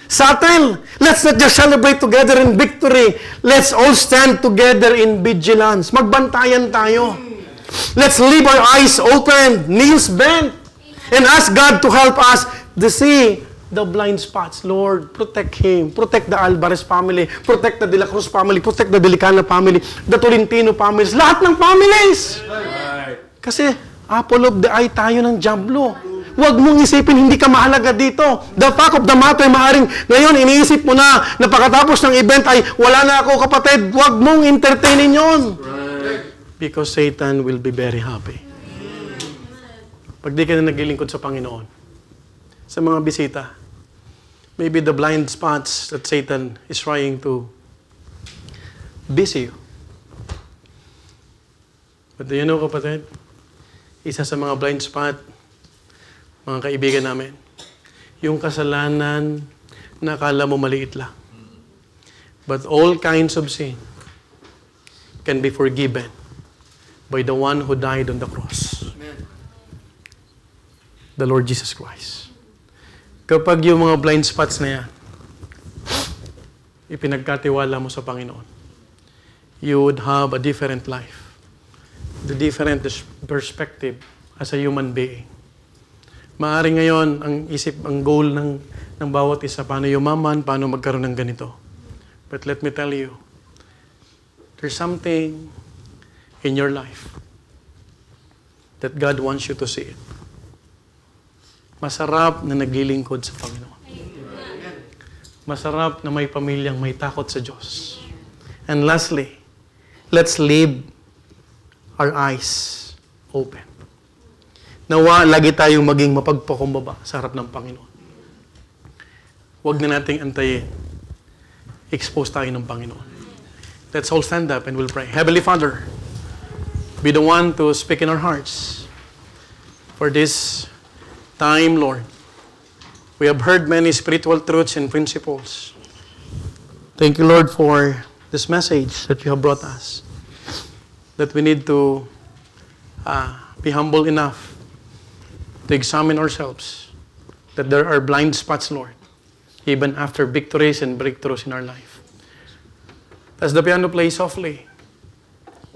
Subtle. Let's not just celebrate together in victory. Let's all stand together in vigilance. Magbantayan tayo. Let's leave our eyes open, knees bent, and ask God to help us to see the blind spots. Lord, protect him. Protect the Alvarez family. Protect the De La Cruz family. Protect the Delicana family. The Tolentino families. Lahat ng families.
Right.
Kasi apple of the eye tayo ng Diablo. Huwag mong isipin hindi ka mahalaga dito. The fact of the matter, maaring ngayon iniisip mo na pagkatapos ng event ay wala na ako kapatid. Huwag mong entertainin yon. Because Satan will be very happy. Pag di ka na naglilingkod sa Panginoon, sa mga bisita, maybe the blind spots that Satan is trying to busy you. But do you know, kapatid, isa sa mga blind spot, mga kaibigan namin, yung kasalanan na akala mo maliit lang. But all kinds of sin can be forgiven by the one who died on the cross.
Amen.
The Lord Jesus Christ. Kapag yung mga blind spots na yan, ipinagkatiwala mo sa Panginoon, you would have a different life. The different perspective as a human being. Maaring ngayon, ang goal ng bawat isa, paano yumaman, paano magkaroon ng ganito. But let me tell you, there's something in your life that God wants you to see it. Masarap na naglilingkod sa Panginoon. Masarap na may pamilyang may takot sa Diyos. And lastly, let's leave our eyes open. Nawa, lagi tayong maging mapagpakumbaba sa harap ng Panginoon. Huwag na nating antayin. Expose tayo ng Panginoon. Let's all stand up and we'll pray. Heavenly Father, be the one to speak in our hearts. For this time, Lord, we have heard many spiritual truths and principles. Thank you, Lord, for this message that you have brought us. That we need to be humble enough to examine ourselves. That there are blind spots, Lord, even after victories and breakthroughs in our life. As the piano plays softly,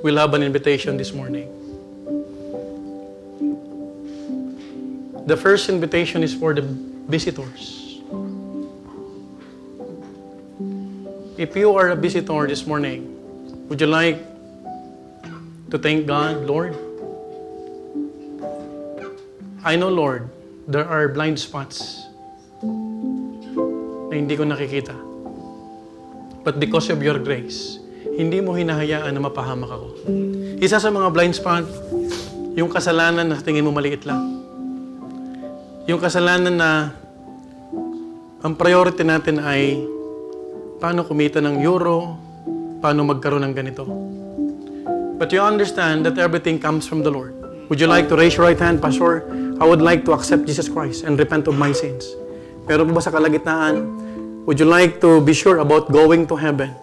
we'll have an invitation this morning. The first invitation is for the visitors. If you are a visitor this morning, Would you like to thank God, Lord? I know, Lord, there are blind spots na hindi ko nakikita. But because of your grace, hindi mo hinahayaan na mapahamak ako. Isa sa mga blind spot, yung kasalanan na tingin mo maliit lang. Yung kasalanan na ang priority natin ay paano kumita ng euro, paano magkaroon ng ganito. But you understand that everything comes from the Lord. Would you like to raise your right hand, Pastor? I would like to accept Jesus Christ and repent of my sins. Pero ba sa kalagitnaan, would you like to be sure about going to heaven?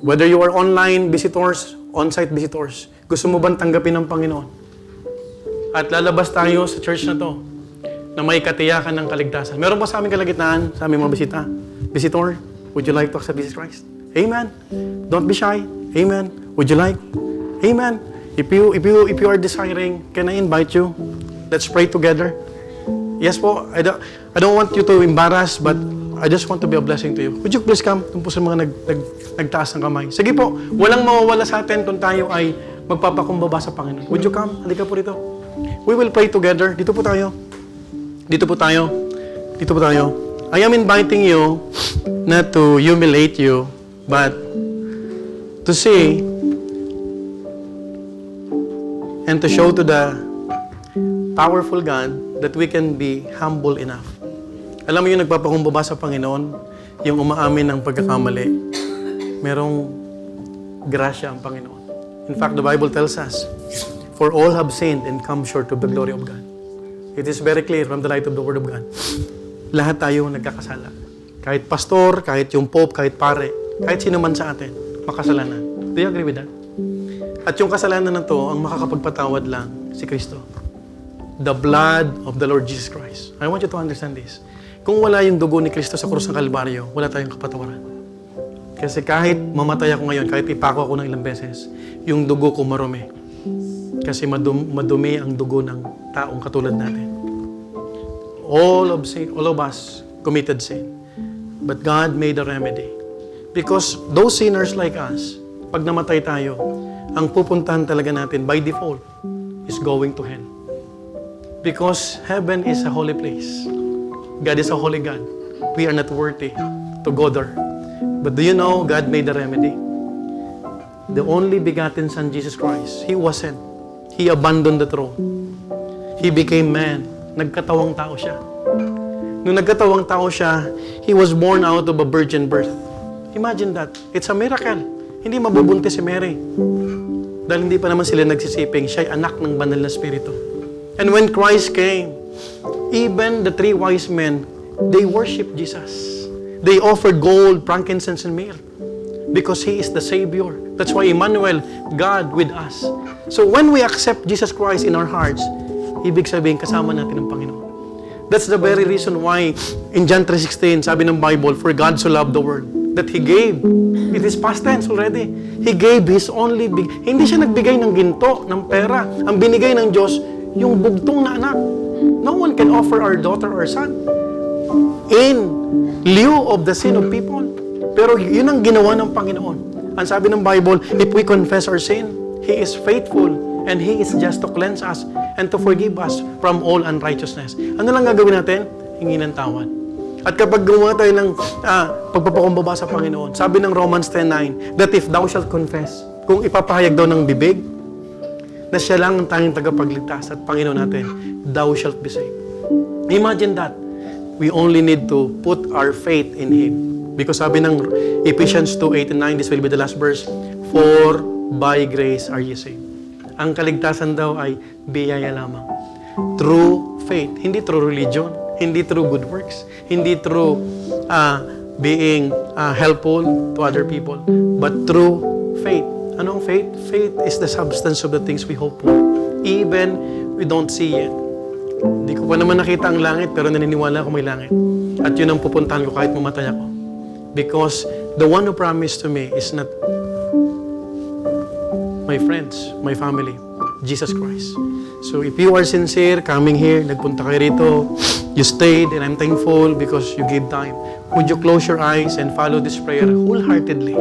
Whether you are online visitors, on-site visitors, gusto mo bang tanggapin ng Panginoon? At lalabas tayo sa church na to na may katiyakan ng kaligtasan. Meron ba sa aming kalagitnaan, sa aming mga visitor, would you like to accept Jesus Christ? Amen. Don't be shy. Amen. Would you like? Amen. If you are desiring, can I invite you? Let's pray together. Yes po. I don't want you to embarrass, but I just want to be a blessing to you. Would you please come? Doon po sa mga nagtaas ng kamay. Sige po. Walang mawawala sa atin kung tayo ay magpapakumbaba sa Panginoon. Would you come? Halika po dito. We will pray together. Dito po tayo. Dito po tayo. Dito po tayo. I am inviting you not to humiliate you, but to see and to show to the powerful God that we can be humble enough. Alam mo yung nagpapakumbaba sa Panginoon, yung umaamin ng pagkakamali, merong grasya ang Panginoon. In fact, the Bible tells us, for all have sinned and come short of the glory of God. It is very clear from the light of the Word of God. Lahat tayo nagkakasala. Kahit pastor, kahit yung pope, kahit pare, kahit sino man sa atin, makasalanan. Do you agree with that? At yung kasalanan na to, ang makakapagpatawad lang si Kristo. The blood of the Lord Jesus Christ. I want you to understand this. Kung wala yung dugo ni Kristo sa krus ng Kalbaryo, wala tayong kapatawaran. Kasi kahit mamatay ako ngayon, kahit ipako ako ng ilang beses, yung dugo ko marumi. Kasi madumi ang dugo ng taong katulad natin. All of us committed sin. But God made a remedy. Because those sinners like us, pag namatay tayo, ang pupuntahan talaga natin by default is going to hell. Because heaven is a holy place. God is a holy God. We are not worthy to go there. But do you know God made a remedy? The only begotten Son, Jesus Christ, He was sent. He abandoned the throne. He became man. Nagkatawang tao siya. Nung nagkatawang tao siya, He was born out of a virgin birth. Imagine that. It's a miracle. Hindi mabubuntis si Mary. Dahil hindi pa naman sila nagsisiping, siya'y anak ng banal na Espiritu. And when Christ came, even the 3 wise men, they worshiped Jesus. They offered gold, frankincense, and myrrh. Because He is the Savior. That's why Emmanuel, God with us. So when we accept Jesus Christ in our hearts, ibig sabihin, kasama natin ang Panginoon. That's the very reason why in John 3:16, sabi ng Bible, for God so loved the world, that He gave. It is past tense already. He gave His only hindi siya nagbigay ng ginto, ng pera. Ang binigay ng Diyos, yung bugtong na anak. No one can offer our daughter or son in lieu of the sin of people. Pero yun ang ginawa ng Panginoon. Ang sabi ng Bible, if we confess our sin, He is faithful and He is just to cleanse us and to forgive us from all unrighteousness. Ano lang gagawin natin? Hingi ng tawad. At kapag gumawa tayo ng pagpapakumbaba sa Panginoon, sabi ng Romans 10:9, that if thou shalt confess, kung ipapahayag daw ng bibig, na siya lang ang tanging tagapagligtas at Panginoon natin, thou shalt be saved. Imagine that. We only need to put our faith in Him. Because sabi ng Ephesians 2:8 and 9, this will be the last verse, for by grace are ye saved. Ang kaligtasan daw ay biyaya lamang. Through faith. Hindi through religion. Hindi through good works. Hindi through being helpful to other people. But through faith. Anong faith? Faith is the substance of the things we hope for. Even we don't see it. Hindi ko pa naman nakita ang langit, pero naniniwala ako may langit. At yun ang pupuntahan ko kahit mamatay ako. Because the one who promised to me is not my friends, my family, Jesus Christ. So if you are sincere, coming here, nagpunta kayo rito, you stayed, and I'm thankful because you gave time. Would you close your eyes and follow this prayer wholeheartedly?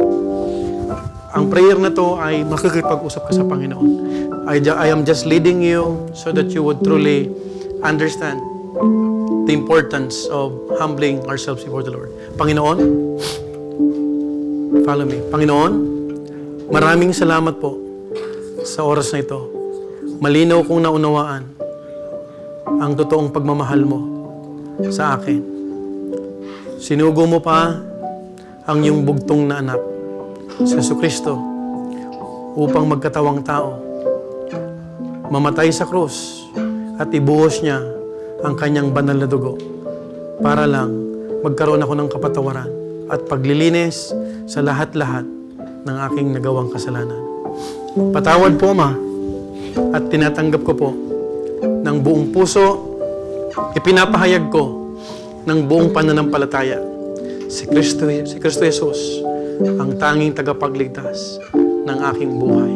ang prayer na to ay makikipag-usap ka sa Panginoon. I am just leading you so that you would truly understand the importance of humbling ourselves before the Lord. Panginoon, follow me. Panginoon, maraming salamat po sa oras na ito. Malinaw kong naunawaan ang totoong pagmamahal mo sa akin. Sinugo mo pa ang iyong bugtong na anak, si Jesucristo, upang magkatawang tao, mamatay sa krus at ibuhos niya ang kanyang banal na dugo para lang magkaroon ako ng kapatawaran at paglilinis sa lahat-lahat ng aking nagawang kasalanan. Patawad po, Ama, at tinatanggap ko po ng buong puso, ipinapahayag ko ng buong pananampalataya si Kristo Jesus, ang tanging tagapagligtas ng aking buhay.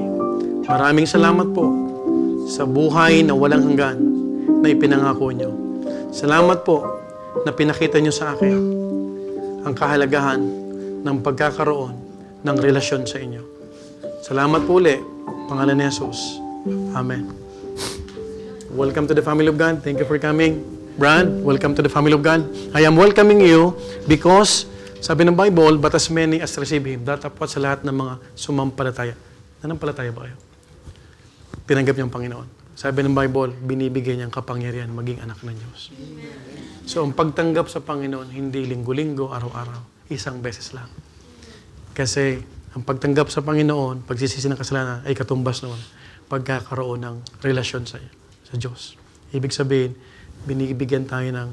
Maraming salamat po sa buhay na walang hanggan na ipinangako nyo. Salamat po na pinakita nyo sa akin ang kahalagahan ng pagkakaroon ng relasyon sa inyo. Salamat po ulit, pangalan ni Jesus. Amen. Welcome to the family of God. Thank you for coming. Brad, welcome to the family of God. I am welcoming you because, sabi ng Bible, but as many as receive Him, datapwat sa lahat ng mga sumampalataya. Nanampalataya ba kayo? Tinanggap niyo ang Panginoon. Sabi ng Bible, binibigay niyang kapangyarihan maging anak ng Diyos. So, ang pagtanggap sa Panginoon, hindi linggo-linggo, araw-araw. Isang beses lang. Kasi, ang pagtanggap sa Panginoon, pagsisisi ng kasalanan, ay katumbas noon pagkakaroon ng relasyon sa Diyos. Ibig sabihin, binibigyan tayo ng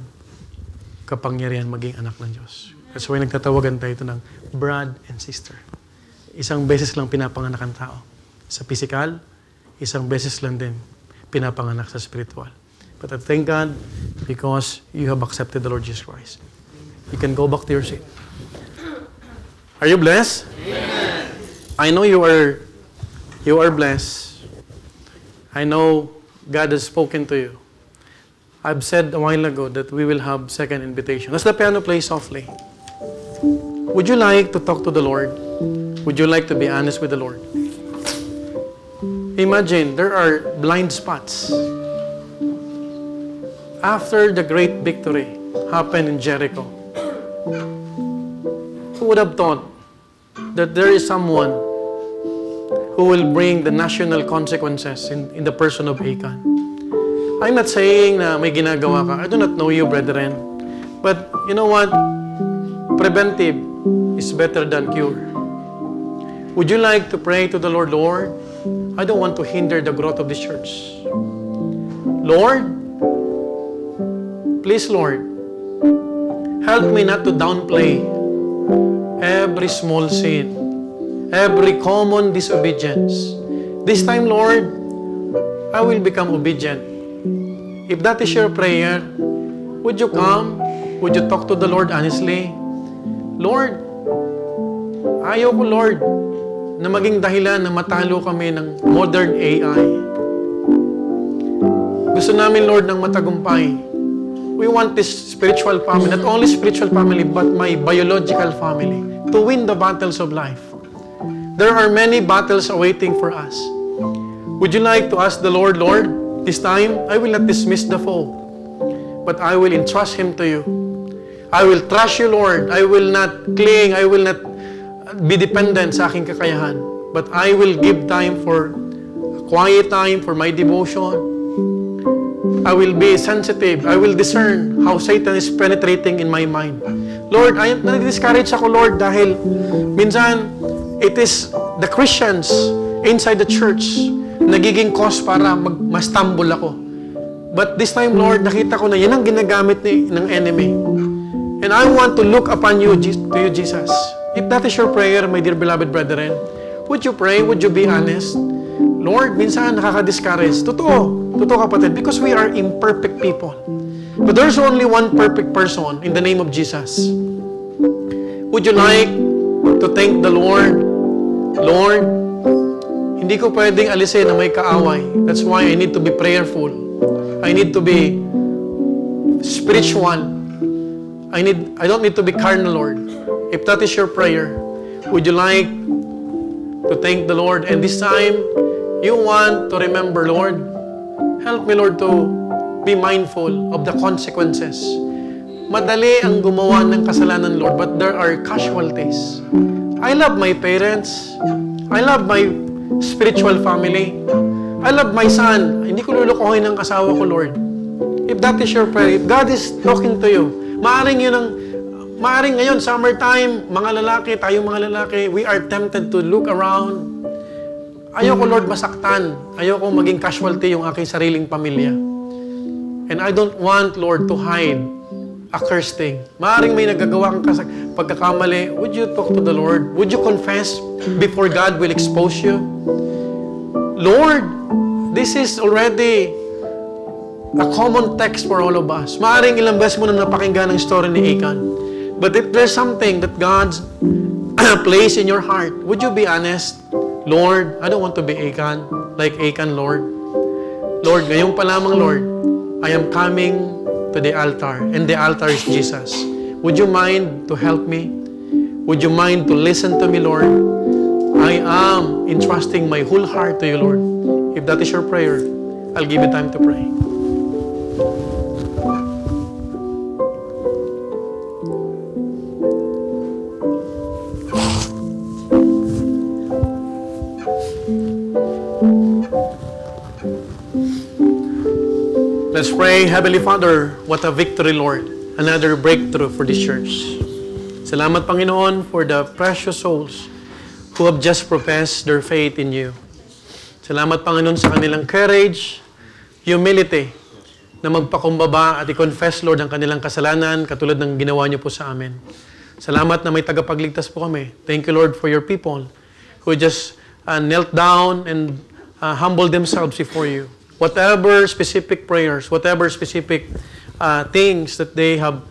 kapangyarihan maging anak ng Diyos. That's why nagtatawagan tayo ito ng brother and sister. Isang beses lang pinapanganak ang tao. Sa physical, isang beses lang din pinapanganak sa spiritual. But I thank God because you have accepted the Lord Jesus Christ. You can go back to your seat. Are you blessed? Amen. I know you are blessed. I know God has spoken to you. I've said a while ago that we will have second invitation. As the piano plays softly, would you like to talk to the Lord? Would you like to be honest with the Lord? Imagine, there are blind spots. After the great victory happened in Jericho, who would have thought that there is someone who will bring the national consequences in the person of Achan? I'm not saying na may ginagawa ka. I do not know you, brethren. But you know what? Preventive is better than cure. Would you like to pray to the Lord, Lord, I don't want to hinder the growth of this church. Lord, please, Lord, help me not to downplay every small sin, every common disobedience. This time, Lord, I will become obedient. If that is your prayer, would you come? Would you talk to the Lord honestly? Lord, ayaw ko, Lord, na maging dahilan na matalo kami ng modern AI. Gusto namin, Lord, ng matagumpay. We want this spiritual family, not only spiritual family, but my biological family, to win the battles of life. There are many battles awaiting for us. Would you like to ask the Lord, Lord, this time, I will not dismiss the foe, but I will entrust him to you. I will trust you, Lord. I will not cling. I will not be dependent sa aking kakayahan. But I will give time for quiet time for my devotion. I will be sensitive. I will discern how Satan is penetrating in my mind. Lord, I am na-discourage ako, Lord, dahil minsan, it is the Christians inside the church nagiging cause para ma-stumble ako. But this time, Lord, nakita ko na yan ang ginagamit ng enemy. And I want to look upon you, to you, Jesus. If that is your prayer, my dear beloved brethren, would you pray? Would you be honest? Lord, minsan nakaka-discourage. Totoo, kapatid, because we are imperfect people. But there's only one perfect person in the name of Jesus. Would you like to thank the Lord? Lord, hindi ko pwedeng alisin na may kaaway. That's why I need to be prayerful. I need to be spiritual. I don't need to be carnal, Lord. If that is your prayer, would you like to thank the Lord. And this time, you want to remember, Lord, help me, Lord, to be mindful of the consequences. Madali ang gumawa ng kasalanan, Lord, but there are casualties. I love my parents. I love my spiritual family. I love my son. Hindi ko lulukuhin ang asawa ko, Lord. If that is your prayer, if God is talking to you, maaring ngayon, summertime, mga lalaki, tayong mga lalaki, we are tempted to look around. Ayoko, Lord, masaktan. Ayoko maging casualty yung aking sariling pamilya. And I don't want, Lord, to hide a cursed thing. Maaring may nagagawa kang pagkakamali. Would you talk to the Lord? Would you confess before God will expose you? Lord, this is already a common text for all of us. Maaring ilang beses mo na napakinggan ang story ni Achan. But if there's something that God's placed in your heart, would you be honest? Lord, I don't want to be Achan, like Achan, Lord. Lord, ngayon pa lamang, Lord, I am coming to the altar, and the altar is Jesus. Would you mind to help me? Would you mind to listen to me, Lord? I am entrusting my whole heart to you, Lord. If that is your prayer, I'll give you time to pray. Let's pray. Heavenly Father, what a victory, Lord. Another breakthrough for this church. Salamat, Panginoon, for the precious souls who have just professed their faith in you. Salamat, Panginoon, sa kanilang courage, humility, na magpakumbaba at i-confess, Lord, ang kanilang kasalanan, katulad ng ginawa niyo po sa amin. Salamat na may tagapagligtas po kami. Thank you, Lord, for your people who just knelt down and humbled themselves before you. Whatever specific prayers, whatever specific things that they have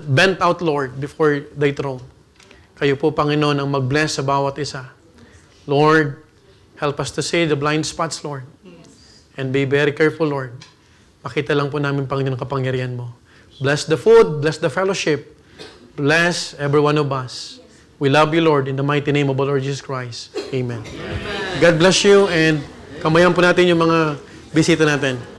bent out, Lord, before thy throne. Kayo po, Panginoon, ang mag-bless sa bawat isa. Lord, help us to see the blind spots, Lord. And be very careful, Lord. Makita lang po namin, Panginoon, ang kapangyarihan mo. Bless the food, bless the fellowship. Bless every one of us. We love you, Lord, in the mighty name of our Lord Jesus Christ. Amen. God bless you, and kamayan po natin yung mga bisita natin.